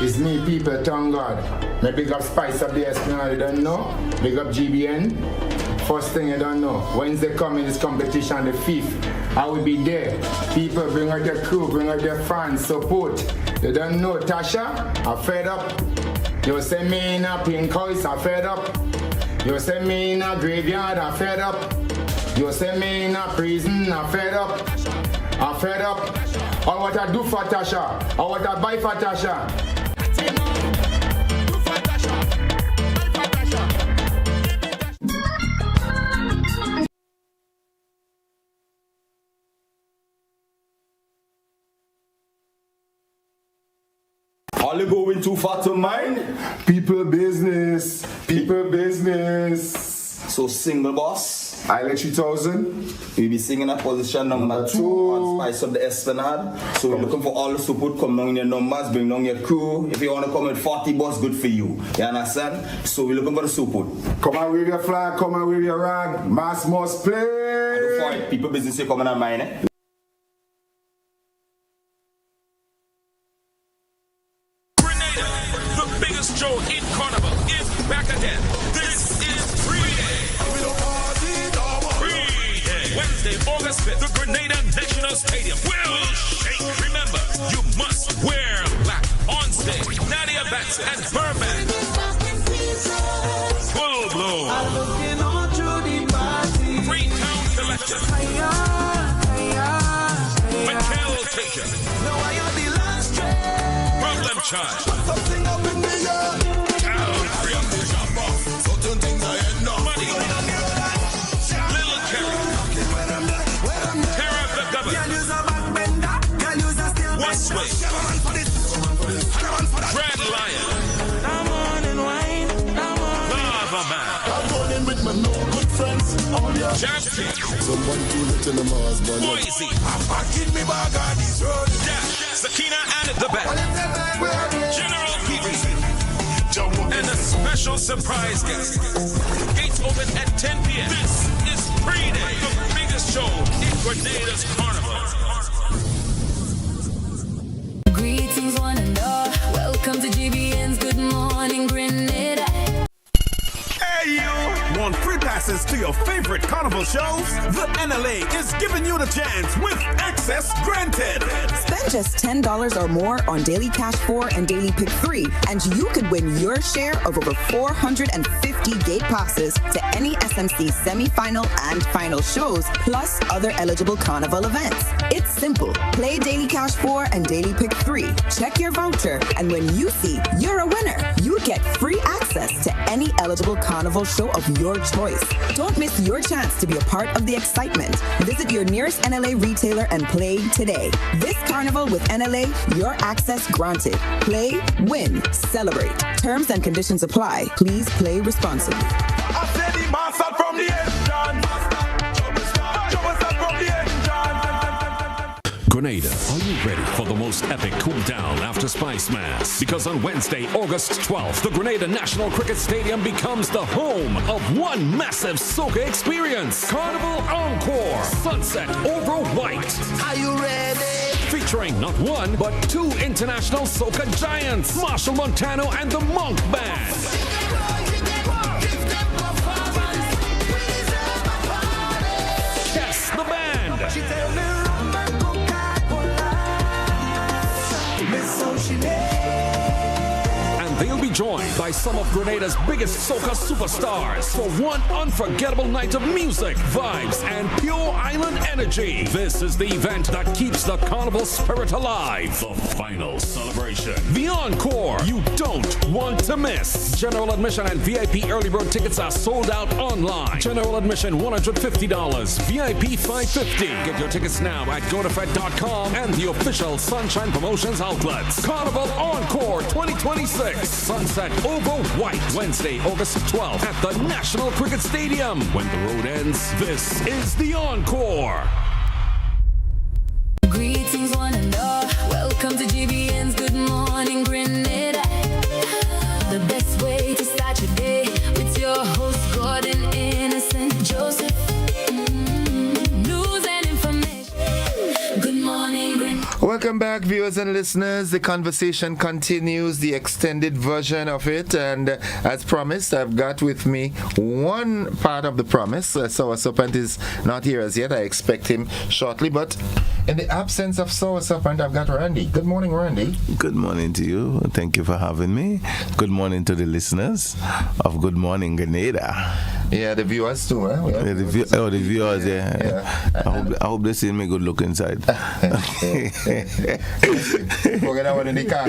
S17: It's me, people, thank God. Me big up Spice Up the Esplanade, you don't know? Big up GBN. First thing you don't know, Wednesday coming is competition, the 5th. I will be there. People bring out their crew, bring out their fans, support. You don't know, Tasha, I'm fed up. You send me in a pink house, I'm fed up. You send me in a graveyard, I'm fed up. You send me in a prison, I'm fed up. I'm fed up. All what I do for Tasha, all what I buy for Tasha.
S18: All you going too far to mine? People business.
S2: So single boss.
S17: Island 3000.
S2: We'll be singing at position number 2 on Spice of the Esplanade. So we're looking for all the support. Come down in your numbers, bring down your crew. If you want to come with 40 boss, good for you. You understand? So we're looking for the support.
S17: Come on with your flag, come on with your rag. Mass must play.
S2: I look for it. People business here coming on mine, eh?
S6: Grenada, the biggest show in Carnival, is back again. This is Free-Day. Free-Day. Wednesday, August 5th, the Grenada National Stadium will shake. Remember, you must wear black on stage. Nadia Batson and Burbank. Full blown. Freetown Collection. Michael Taker. Problem Child. Money. Little Carrie. Tara the Governor. Westway. Red Lion. Lava Man. Champion. Boise. Dash. Sakina and the Bat. General PVC. And a special surprise guest. Gates open at 10 p.m. This is Free-Day, the biggest show in Grenada's Carnival.
S19: Greetings, one and all. Welcome to GBN's Good Morning Grenada.
S18: Hey, you! Want free passes to your favorite carnival shows? The NLA is giving you the chance with access granted.
S21: Spend just $10 or more on Daily Cash 4 and Daily Pick 3, and you could win your share of over 450 gate passes to any SMC semi-final and final shows, plus other eligible carnival events. It's simple. Play Daily Cash 4 and Daily Pick 3. Check your voucher, and when you see you're a winner, you get free access to any eligible carnival show of your choice. Don't miss your chance to be a part of the excitement. Visit your nearest NLA retailer and play today. This carnival with NLA, your access granted. Play, win, celebrate. Terms and conditions apply. Please play responsibly.
S18: I said the master from the
S6: Grenada, are you ready for the most epic cool down after Spice Mass? Because on Wednesday, August 12th, the Grenada National Cricket Stadium becomes the home of one massive soca experience. Carnival Encore, Sunset Over White.
S16: Are you ready?
S6: Featuring not one, but two international soca giants, Marshall Montano and the Monk Band. Yes, the band. And they'll be joined by some of Grenada's biggest soca superstars for one unforgettable night of music, vibes, and pure island energy. This is the event that keeps the carnival spirit alive. The final celebration. The Encore. You don't want to miss. General admission and VIP early bird tickets are sold out online. General admission $150. VIP $550. Get your tickets now at gotofed.com and the official Sunshine Promotions outlets. Carnival Encore 2026. Sunset Over White. Wednesday, August 12th at the National Cricket Stadium. When the road ends, this is the Encore.
S19: Greetings, one and all. Welcome to GBN's Good Morning Grenada. The best way to start your day with your host, Gordon Innocent Joseph. News and information. Good morning, Grenada.
S1: Welcome back, viewers and listeners. The conversation continues, the extended version of it, and as promised, I've got with me one part of the promise. Sour Serpent is not here as yet. I expect him shortly, but in the absence of Sour Serpent, I've got Randy. Good morning, Randy.
S22: Good morning to you. Thank you for having me. Good morning to the listeners of Good Morning Grenada.
S1: Yeah, the viewers too, huh?
S22: Yeah, the viewers, yeah. I hope they see me good look inside.
S1: Forget that one in the car.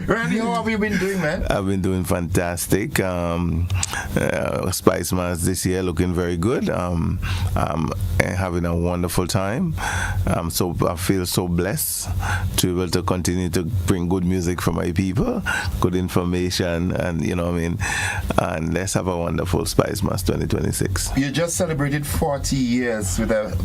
S1: Randy, how have you been doing, man?
S22: I've been doing fantastic. Spice Mass this year looking very good. I'm having a wonderful time. So I feel so blessed to be able to continue to bring good music for my people, good information, and you know what I mean. And let's have a wonderful Spice Mass 2026.
S1: You just celebrated 40 years with a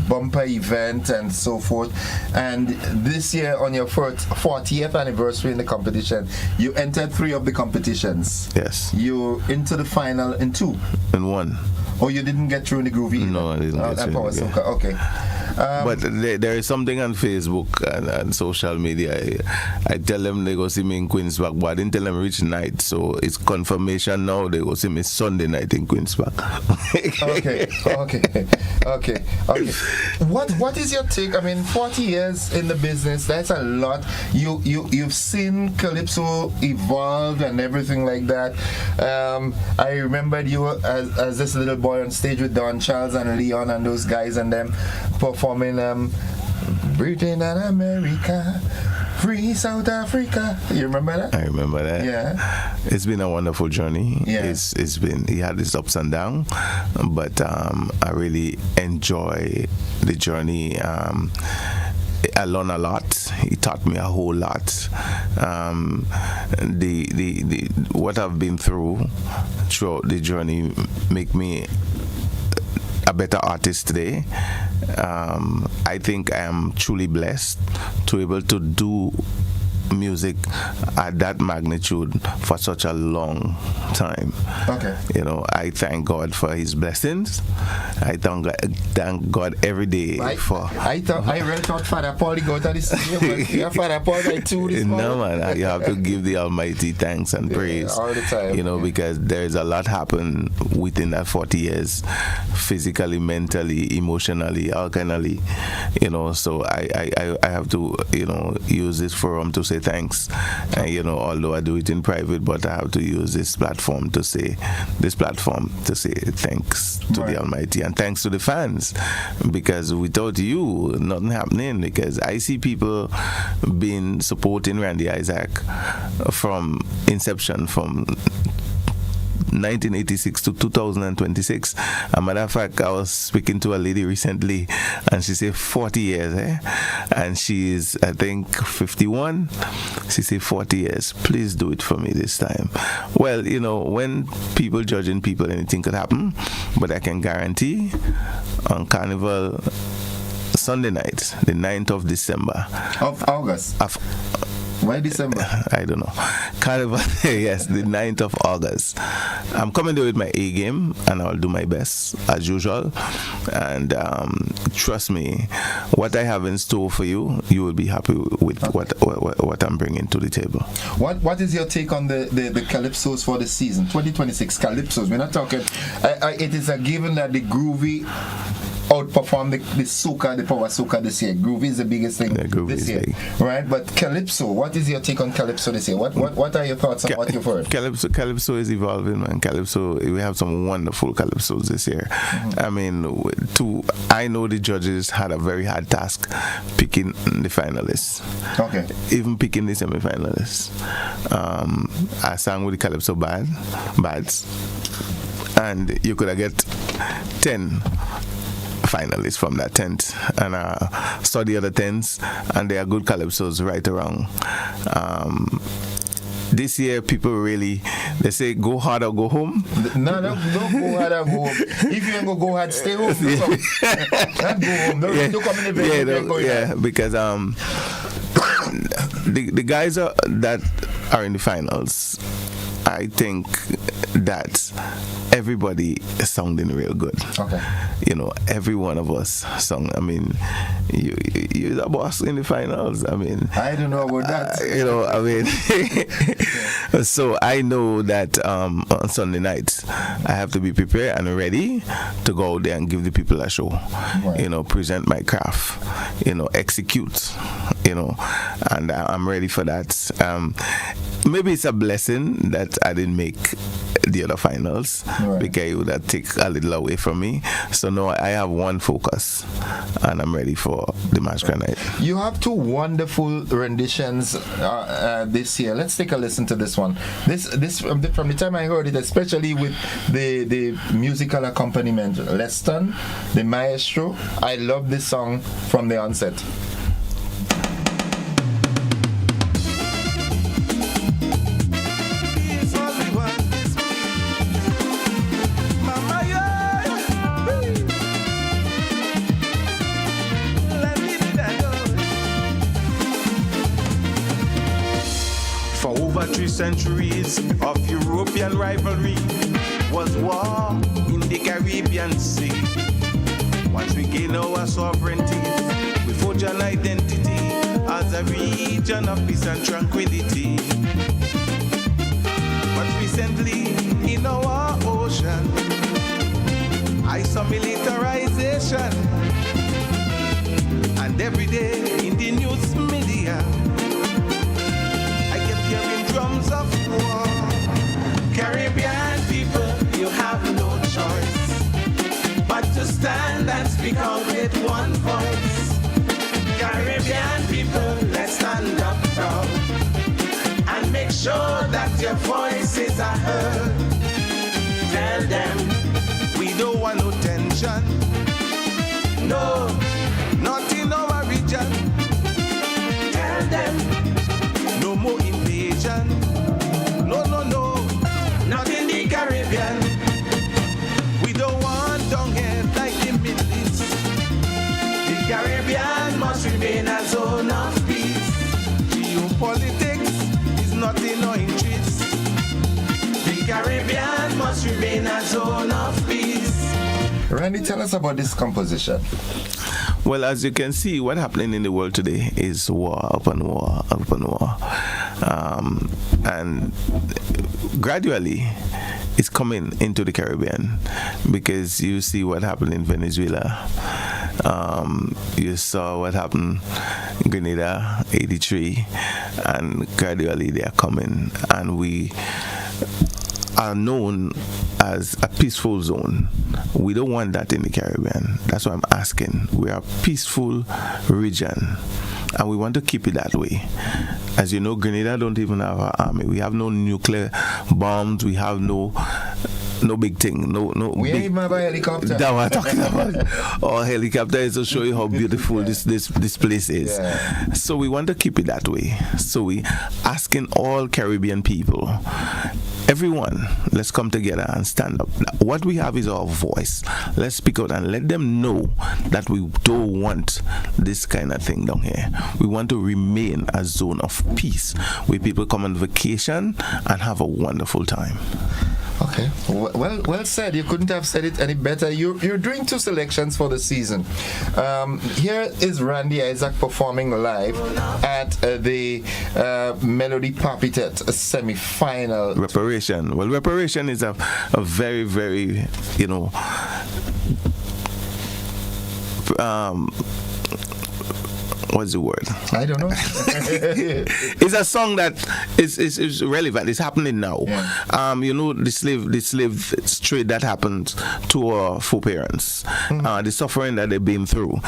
S1: bumper event and so forth, and this year on your 40th anniversary in the competition, you entered 3 of the competitions.
S22: Yes.
S1: You into the final in 2.
S22: In 1.
S1: Oh, you didn't get through in the groovy?
S22: No, I didn't get through.
S1: Okay.
S22: But there is something on Facebook and social media. I tell them they go see me in Queen's Park, but I didn't tell them which night. So it's confirmation now. They go see me Sunday night in Queen's Park.
S1: Okay. What is your take? I mean, 40 years in the business, that's a lot. You've seen Calypso evolve and everything like that. I remembered you as this little boy on stage with Don Charles and Leon and those guys and them performing Britain and America, Free South Africa. You remember that?
S22: I remember that.
S1: Yeah.
S22: It's been a wonderful journey.
S1: Yeah.
S22: It's been, he had its ups and downs, but I really enjoy the journey. I learned a lot. He taught me a whole lot. What I've been through throughout the journey make me a better artist today. I think I am truly blessed to be able to do music at that magnitude for such a long time.
S1: Okay.
S22: You know, I thank God for His blessings. I thank God every day for.
S1: I really thought Father Paul go to this. Yeah, Father Paul like too this
S22: No man, you have to give the Almighty thanks and praise
S1: all the time.
S22: You know, because there's a lot happened within that 40 years, physically, mentally, emotionally, alkalinely. You know, so I have to use this forum to say thanks. And although I do it in private, but I have to use this platform to say thanks to the Almighty and thanks to the fans, because without you, nothing happening. Because I see people been supporting Randy Isaac from inception, from 1986 to 2026. As a matter of fact, I was speaking to a lady recently and she said 40 years, and she is, I think, 51. She said 40 years. Please do it for me this time. Well, when people judging people, anything could happen, but I can guarantee on Carnival Sunday night, the 9th of December
S1: of August. Why December?
S22: I don't know. Carnival, yes, the 9th of August. I'm coming there with my A game, and I'll do my best as usual. And trust me, what I have in store for you, you will be happy with what I'm bringing to the table.
S1: What is your take on the Calypsos for the season 2026 Calypsos? We're not talking. It is a given that the groovy outperform the soca, the power soca this year. Groovy is the biggest thing this year, right? But Calypso, what is your take on Calypso this year? What are your thoughts on what you've heard?
S22: Calypso is evolving, man. Calypso, we have some wonderful Calypsos this year. Mm-hmm. I mean, I know the judges had a very hard task picking the finalists.
S1: Okay.
S22: Even picking the semi-finalists. I sang with the Calypso bads, and you could have get 10 finalists from that tent, and I saw the other tents, and they are good calypsos right around. This year, people really, they say go hard or go home.
S1: No, don't go hard or go home. If you ain't go hard, stay home. Don't go home. Don't come in the bed.
S22: Because the guys that are in the finals, I think that everybody is sounding real good.
S1: Okay.
S22: Every one of us sung. I mean, you're the boss in the finals. I mean,
S1: I don't know about that.
S22: So I know that on Sunday nights I have to be prepared and ready to go out there and give the people a show. Right. Present my craft. Execute. And I'm ready for that. maybe it's a blessing that I didn't make the other finals, because it would have taken a little away from me. So now I have one focus, and I'm ready for the match grenade.
S1: You have two wonderful renditions this year. Let's take a listen to this one. This from the time I heard it, especially with the musical accompaniment, Leston, the maestro. I love this song from the onset.
S3: For over 3 centuries of European rivalry was war in the Caribbean Sea. Once we gain our sovereignty, we forge an identity as a region of peace and tranquility. But recently in our ocean, I saw militarization, and every day in the news media hearing drums of war. Caribbean people, you have no choice but to stand and speak out with one voice. Caribbean people, let's stand up proud and make sure that your voices are heard. Tell them we don't want no tension, no, not in our region. Tell them no more invasion. No, no, no, not in the Caribbean. We don't want down here like the Middle East. The Caribbean must remain a zone of peace. Geopolitics is not in our interest. The Caribbean must remain a zone of peace.
S1: Randy, tell us about this composition.
S22: Well, as you can see, what's happening in the world today is war upon war upon war. And gradually, it's coming into the Caribbean, because you see what happened in Venezuela. You saw what happened in Grenada, 83, and gradually they are coming. And we are known as a peaceful zone. We don't want that in the Caribbean. That's why I'm asking. We are a peaceful region, and we want to keep it that way. As you know, Grenada don't even have an army. We have no nuclear bombs. We have no big thing.
S1: We ain't even have a helicopter.
S22: That's what I'm talking about. Our helicopter is to show you how beautiful this place is.
S1: Yeah.
S22: So we want to keep it that way. So we asking all Caribbean people, everyone, let's come together and stand up. What we have is our voice. Let's speak out and let them know that we don't want this kind of thing down here. We want to remain a zone of peace where people come on vacation and have a wonderful time.
S1: Okay, well said. You couldn't have said it any better. You're doing 2 selections for the season. Here is Randy Isaac performing live at the Melody Papitet semi-final.
S22: Reparation. Well, Reparation is a very, very, what's the word?
S1: I don't know.
S22: It's a song that is relevant. It's happening now. Yeah. The slave trade that happened to our foreparents, the suffering that they've been through,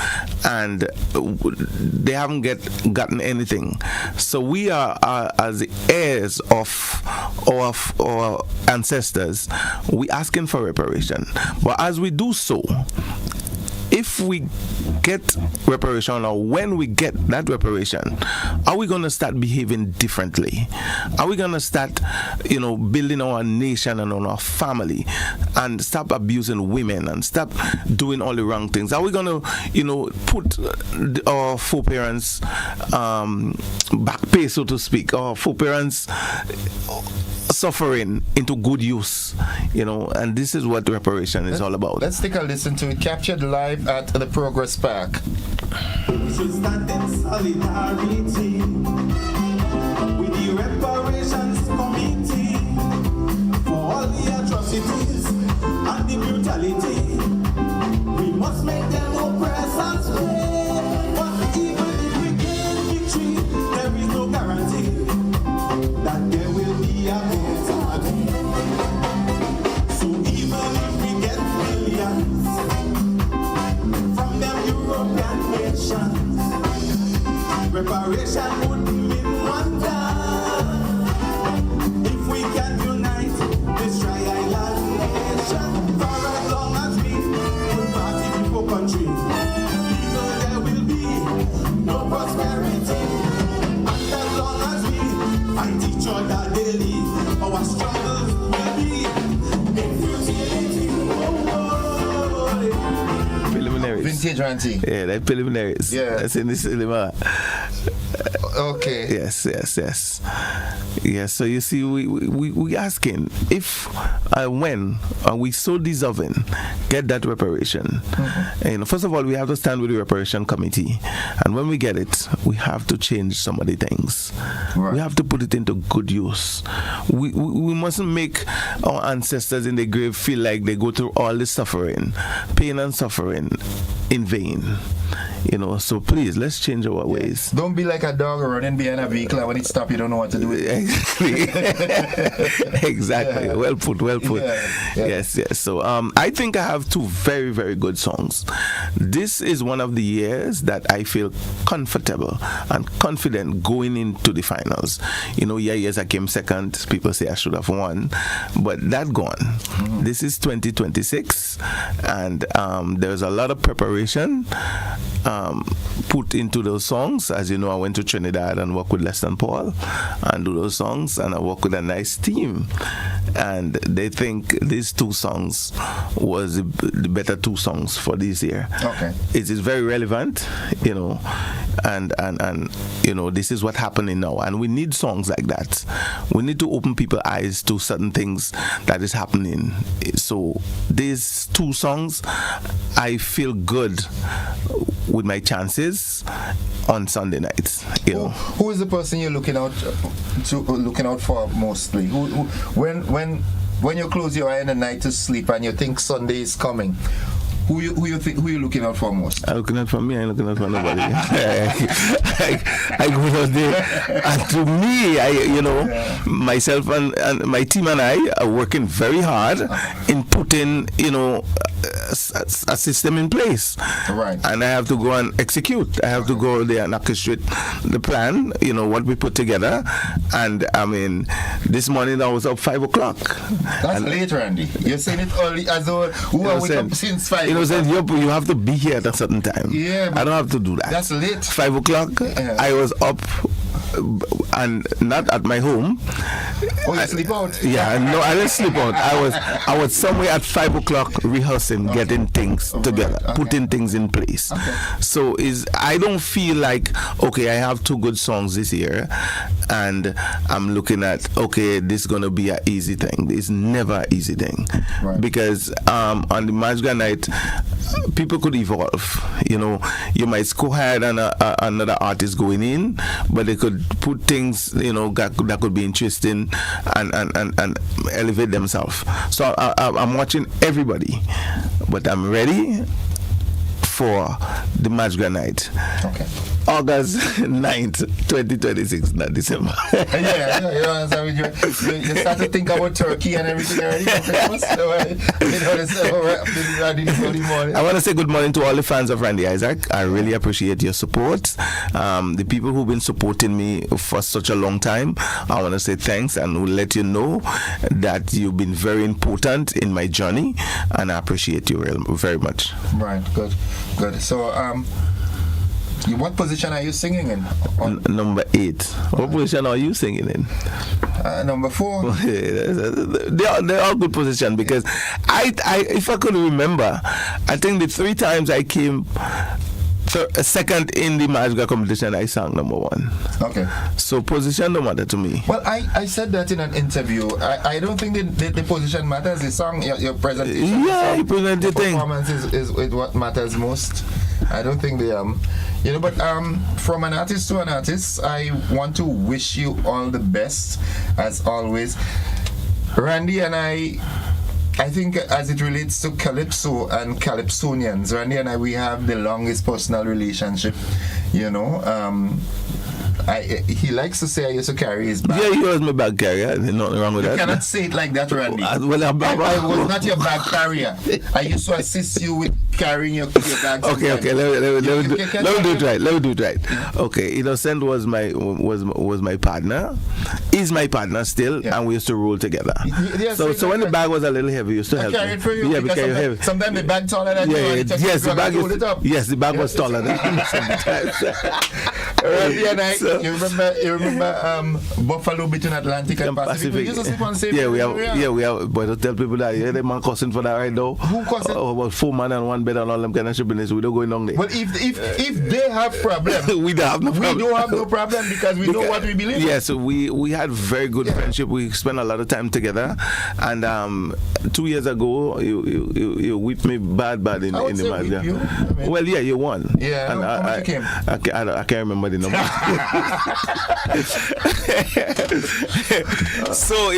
S22: and they haven't gotten anything. So we are as the heirs of our ancestors. We asking for reparation, but as we do so, if we get reparation, or when we get that reparation, are we going to start behaving differently? Are we going to start, building our nation and on our family, and stop abusing women and stop doing all the wrong things? Are we going to, put our foreparents' back pay, so to speak, our foreparents' suffering into good use, and this is what reparation is all about.
S1: Let's take a listen to it, captured live at the Progress Park.
S3: We should stand in solidarity with the reparations committee for all the atrocities and the brutality. We must make them oppressors pay. But even if we gain victory, there is no guarantee that there Reparation would be in wonder. If we can unite this tri-island nation, for as long as we will party people country, either there will be no prosperity. And as long as we fight each other daily, our struggles will be in futility.
S22: Preliminaries.
S1: Vintage Ranty.
S22: Yeah, they're preliminaries.
S1: Yeah.
S22: That's in this cinema.
S1: Okay.
S22: Yes. So you see, we asking if when we so deserving get that reparation. And first of all, we have to stand with the reparation committee, and when we get it, we have to change some of the things.
S1: Right.
S22: We have to put it into good use. We mustn't make our ancestors in the grave feel like they go through all this suffering, pain and suffering in vain. So please, let's change our ways.
S1: Don't be like a dog running behind a vehicle, and when it stops, you don't know what to do with it.
S22: Exactly.
S1: Yeah.
S22: Well put.
S1: Yeah.
S22: Yes. So I think I have two very, very good songs. This is one of the years that I feel comfortable and confident going into the finals. Yes, I came second. People say I should have won, but that gone. This is 2026, and there's a lot of preparation put into those songs. As you know, I went to Trinidad and worked with Les and Paul and do those songs, and I work with a nice team, and they think these two songs was the better two songs for this year.
S1: Okay.
S22: It is very relevant, and this is what's happening now, and we need songs like that. We need to open people's eyes to certain things that is happening. So these two songs, I feel good with my chances on Sunday nights.
S1: Who is the person you're looking out for mostly? When you close your eye in the night to sleep and you think Sunday is coming, who you looking out for most?
S22: I'm looking out for me. I'm looking out for nobody. I go out there, and to me, myself and my team and I are working very hard in putting, a system in place.
S1: Right.
S22: And I have to go and execute. I have to go there and orchestrate the plan. What we put together. And this morning I was up 5 o'clock.
S1: That's late, Randy. You're saying it early as though who are waking up since 5.
S22: You have to be here at a certain time.
S1: Yeah,
S22: I don't have to do that.
S1: That's late.
S22: 5 o'clock, I was up and not at my home.
S1: Oh, you sleep out?
S22: Yeah, no, I didn't sleep out. I was somewhere at 5 o'clock rehearsing, getting things together, putting things in place. So I don't feel like, okay, I have two good songs this year, and I'm looking at, okay, this is gonna be an easy thing. It's never an easy thing, because on the Majga night, people could evolve. You might go ahead and another artist going in, but they could put things, that could be interesting and elevate themselves. So I'm watching everybody, but I'm ready for the Majga night.
S1: Okay.
S22: August 9th, 2026, not December.
S1: You start to think about turkey and everything already for Christmas.
S22: I want to say good morning to all the fans of Randy Isaac. I really appreciate your support. The people who've been supporting me for such a long time, I want to say thanks and will let you know that you've been very important in my journey, and I appreciate you very much.
S1: Right, good. So, what position are you singing in?
S22: Number 8. What position are you singing in?
S1: Number 4.
S22: They're all good position, because I if I could remember, I think the 3 times I came second in the Majga competition, I sang number 1.
S1: Okay.
S22: So position don't matter to me.
S1: Well, I said that in an interview. I don't think the position matters. The song, your presentation.
S22: Yeah, you present the thing.
S1: Performance is what matters most. I don't think but from an artist to an artist, I want to wish you all the best as always. Randy and I think as it relates to Calypso and Calypsonians, Randy and I, we have the longest personal relationship, He likes to say I used to carry his bag.
S22: Yeah, he was my bag carrier. There's nothing wrong with
S1: You
S22: that.
S1: cannot say it like that, Randy.
S22: I
S1: was not your bag carrier. I used to assist you with carrying your bags.
S22: Okay. Let me do it right. Okay, Innocent was my partner. He's my partner still, and we used to roll together. So when the bag was a little heavy, you used to help me.
S1: I carried for you.
S22: Yeah, because
S1: heavy. Sometimes the bag taller than you.
S22: Yes, the bag the bag was taller than me sometimes.
S1: Randy and I, you remember Buffalo between Atlantic and Pacific? We used to sleep on the same
S22: we have. But to tell people that the man cussing for that right now.
S1: Who cussing?
S22: About 4 man and 1 bed and all them kind of shippiness. We don't go down there.
S1: Well, if they have problem,
S22: we don't have no problem.
S1: We don't have no problem because we know what we believe.
S22: Yes, we had very good friendship. We spent a lot of time together. And 2 years ago, you whipped me bad in the match. Well, yeah, you won.
S1: Yeah,
S22: and
S1: how much you came?
S22: I can't remember the number. So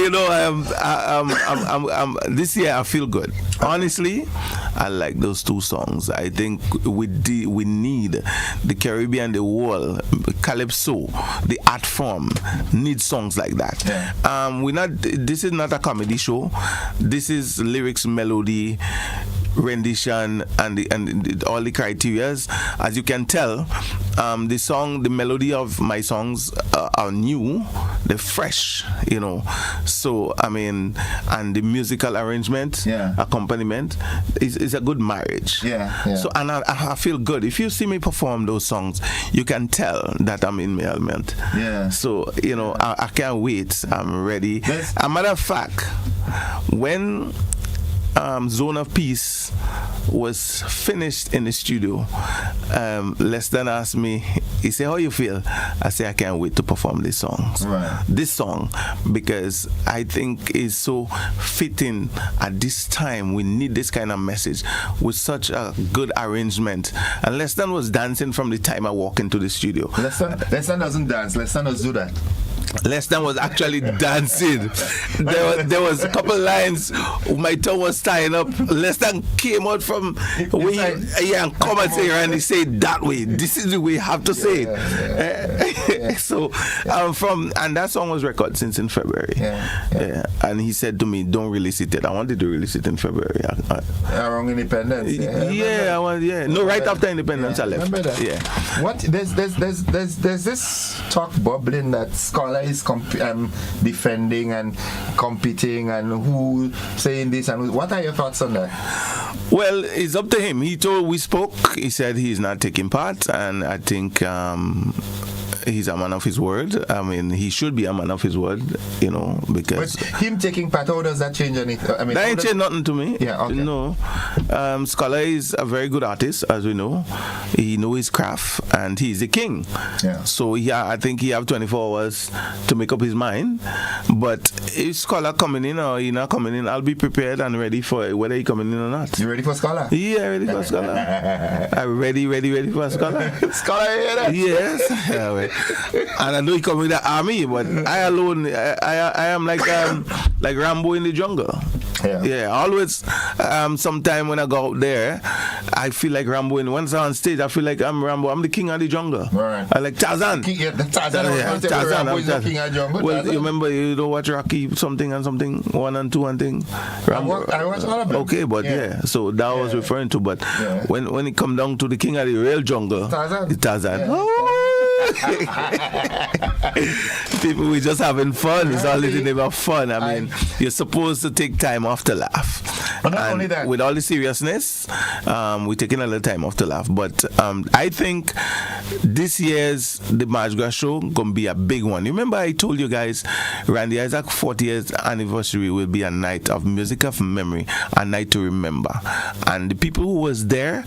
S22: this year I feel good. Honestly, I like those 2 songs. I think we need the Caribbean, the world, calypso, the art form need songs like that. Yeah. This is not a comedy show. This is lyrics, melody, rendition, and all the criterias. As you can tell, the melody of my songs are new, they're fresh, So and the musical arrangement, accompaniment is a good marriage.
S1: Yeah.
S22: So and I feel good. If you see me perform those songs, you can tell that I'm in my element.
S1: Yeah.
S22: So I can't wait. I'm ready. As a matter of fact, when Zone of Peace was finished in the studio, Leston asked me, he said, how you feel? I said, I can't wait to perform this song.
S1: Right.
S22: This song, because I think is so fitting at this time. We need this kind of message with such a good arrangement. And Leston was dancing from the time I walked into the studio.
S1: Leston doesn't dance. Leston does do that.
S22: Leston was actually dancing. There was a couple lines. My tongue was tying up. Leston came out from and come and say, and he said that way. This is the way you have to say it. So and that song was recorded since in February. Yeah. And he said to me, "Don't release it yet. I wanted to release it in February."
S1: Around Independence.
S22: No, right after Independence, I left.
S1: Remember that?
S22: Yeah.
S1: What there's this talk bubbling that Scholar is defending and competing, and who saying this, and what are your thoughts on that?
S22: Well, it's up to him. We spoke. He said he's not taking part, and I think he's a man of his word. I mean, he should be a man of his word, because...
S1: But him taking part, how does that change anything?
S22: That ain't change nothing to me.
S1: Yeah, okay.
S22: No. Scholar is a very good artist, as we know. He knows his craft, and he's the king.
S1: Yeah.
S22: So, I think he have 24 hours to make up his mind. But if Scholar coming in or he not coming in, I'll be prepared and ready for whether he coming in or not.
S1: You ready for Scholar?
S22: Yeah, ready for Scholar. I'm ready for Scholar.
S1: Scholar, you hear that?
S22: Yes. Yeah, and I know he come with the army, but I alone, I am like Rambo in the jungle. Yeah. Always, sometime when I go out there, I feel like Rambo. Once I'm on stage, I feel like I'm Rambo. I'm the king of the jungle.
S1: Right.
S22: I like Tarzan.
S1: Tarzan.
S22: Rambo is the king of the jungle. Well, you remember, you don't watch Rocky something and something, 1 and 2 and thing.
S1: Rambo. I watch all of them.
S22: Okay, but so that was referring to. But when it come down to the king of the real jungle, Tarzan. People, we just having fun. It's all in the name of fun. I mean, you're supposed to take time off to laugh.
S1: But not only that,
S22: with all the seriousness, we're taking a little time off to laugh. But I think this year's the Mardi Gras show gonna be a big one. Remember, I told you guys, Randy Isaac 40th anniversary will be a night of music of memory, a night to remember. And the people who was there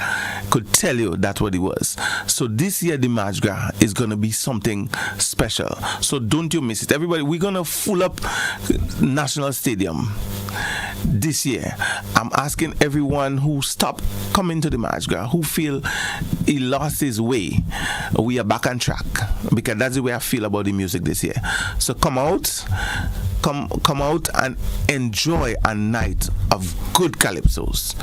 S22: could tell you that's what it was. So this year the Mardi Gras is gonna be something special. So don't you miss it. Everybody, we're gonna full up National Stadium this year. I'm asking everyone who stopped coming to the Mardi Gras, who feel he lost his way, we are back on track, because that's the way I feel about the music this year. So come out and enjoy a night of good calypsos.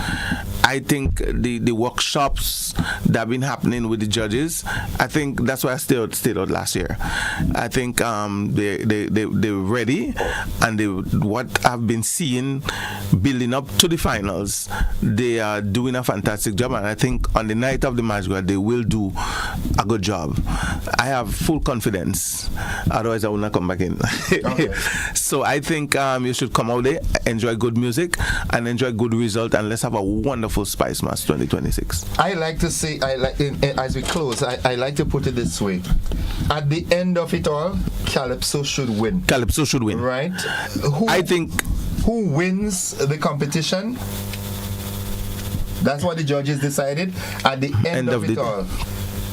S22: I think the workshops that have been happening with the judges, I think that's why I stayed out last year. I think they're ready, and what I've been seeing building up to the finals, they are doing a fantastic job, and I think on the night of the match, they will do a good job. I have full confidence, otherwise I will not come back in. Okay. So I think you should come out there, enjoy good music, and enjoy good result, and let's have a wonderful Spice Mass 2026.
S1: I like to say, as we close, I like to put it this way. At the end of it all, Calypso should win.
S22: Calypso should win.
S1: Right?
S22: I think...
S1: Who wins the competition? That's what the judges decided. At the end of it all,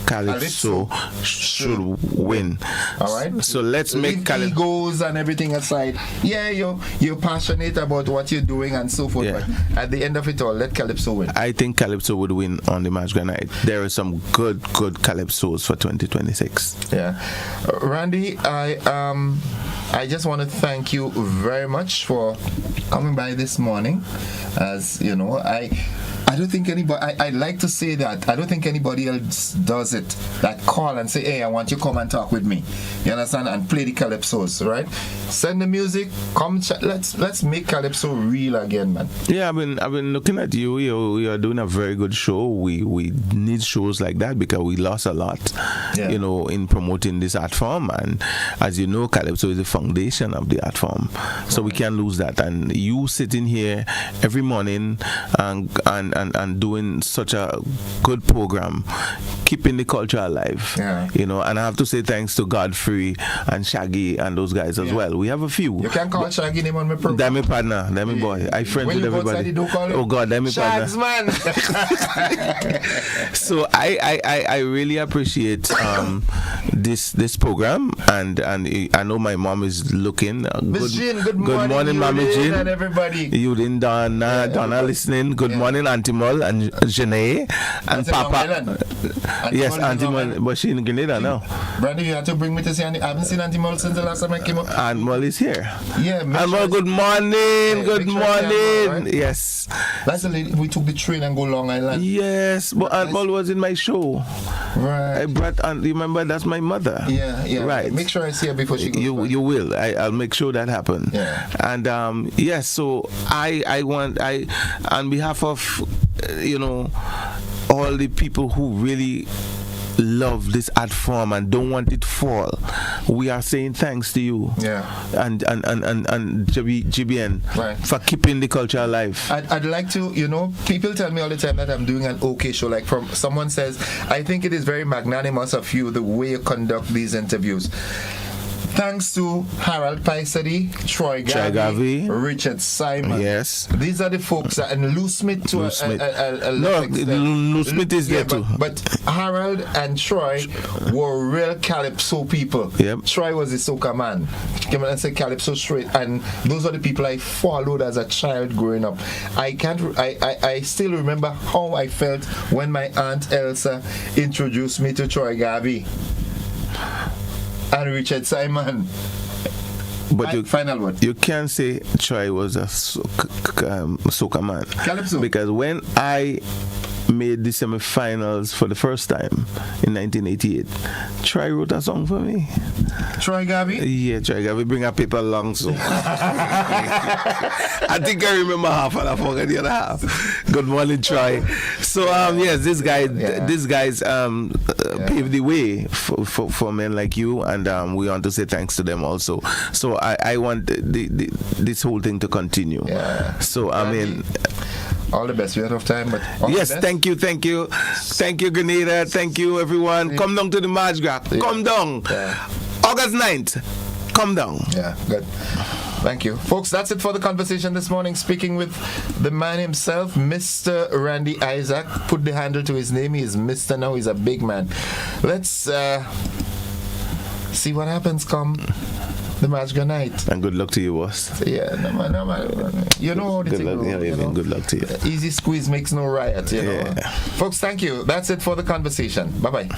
S22: Calypso should win.
S1: All right.
S22: So let's make Calypso
S1: egos and everything aside. Yeah, you're passionate about what you're doing and so forth.
S22: Yeah.
S1: But at the end of it all, let Calypso win.
S22: I think Calypso would win on the match night. There are some good Calypsos for 2026.
S1: Yeah, Randy, I just want to thank you very much for coming by this morning. As you know, I don't think anybody, I'd like to say that I don't think anybody else does it, that call and say, hey, I want you to come and talk with me, you understand, and play the calypsos, right? Send the music, come chat, let's make calypso real again, man.
S22: Yeah, I've been looking at you. You are doing a very good show. We need shows like that because we lost a lot, you know, in promoting this art form, and as you know, calypso is the foundation of the art form, so we can't lose that. And you sitting here every morning and doing such a good program, keeping the culture alive, you know. And I have to say thanks to Godfrey and Shaggy and those guys as well. We have a few.
S1: You can call Shaggy name on my program.
S22: That's my partner, that's my boy. I friends with everybody. Oh God, that's my
S1: Shags,
S22: partner.
S1: Man.
S22: So I really appreciate this program, and I know my mom is looking.
S1: Miss Jean, good morning,
S22: Mommy Jean,
S1: and everybody.
S22: You didn't Donna listening. Good morning, Auntie Moll and Janae and Papa. Yes, Auntie Moll, but she in Grenada now.
S1: Brandy, you have to bring me to see Auntie. I haven't seen Auntie Moll since the last time I came up.
S22: Aunt Moll is here.
S1: Yeah,
S22: Aunt Moll, good morning. Good morning. Right? Yes.
S1: That's the lady. We took the train and go Long Island.
S22: Yes, but Aunt Moll was in my show.
S1: Right.
S22: I brought Aunt. Remember, that's my mother.
S1: Yeah.
S22: Right.
S1: Make sure I see her before she goes.
S22: You will. I'll make sure that happens.
S1: Yeah.
S22: And yes, so I want on behalf of you know all the people who really love this art form and don't want it fall, we are saying thanks to you, and GBN for keeping the culture alive.
S1: I'd like to, you know, people tell me all the time that I'm doing an okay show. Like from someone says, I think it is very magnanimous of you the way you conduct these interviews. Thanks to Harold Paisadi, Troy Garvey, Richard Simon.
S22: Yes.
S1: These are the folks, and Lou Smith to
S22: Lou Smith is there too.
S1: But Harold and Troy were real calypso people.
S22: Yep.
S1: Troy was the soca man. Came and said calypso straight, and those are the people I followed as a child growing up. I still remember how I felt when my Aunt Elsa introduced me to Troy Garvey and Richard Simon.
S22: But
S1: final word.
S22: You can't say Troy was a soca man.
S1: Calypso.
S22: Because when I made the semi-finals for the first time in 1988, Troy wrote a song for me.
S1: Troy Garvey?
S22: Yeah, Troy Garvey. Bring a paper along, so I think I remember half and I forget the other half. Good morning, Troy. So yes, these guys paved the way for men like you, and we want to say thanks to them also. So I want this whole thing to continue.
S1: Yeah.
S22: So I mean,
S1: all the best. We are out of time, but
S22: yes, thank you, Grenada. Thank you, everyone. Yeah. Come down to the March Grap. Yeah. Come down. Yeah. August 9th. Come down.
S1: Yeah, good. Thank you. Folks, that's it for the conversation this morning. Speaking with the man himself, Mr. Randy Isaac. Put the handle to his name. He is Mr. now. He's a big man. Let's see what happens come the match night.
S22: And good luck to you, boss.
S1: Yeah, no man. You know how the thing goes.
S22: Good luck to you.
S1: Easy squeeze makes no riot, you know. Folks, thank you. That's it for the conversation. Bye-bye.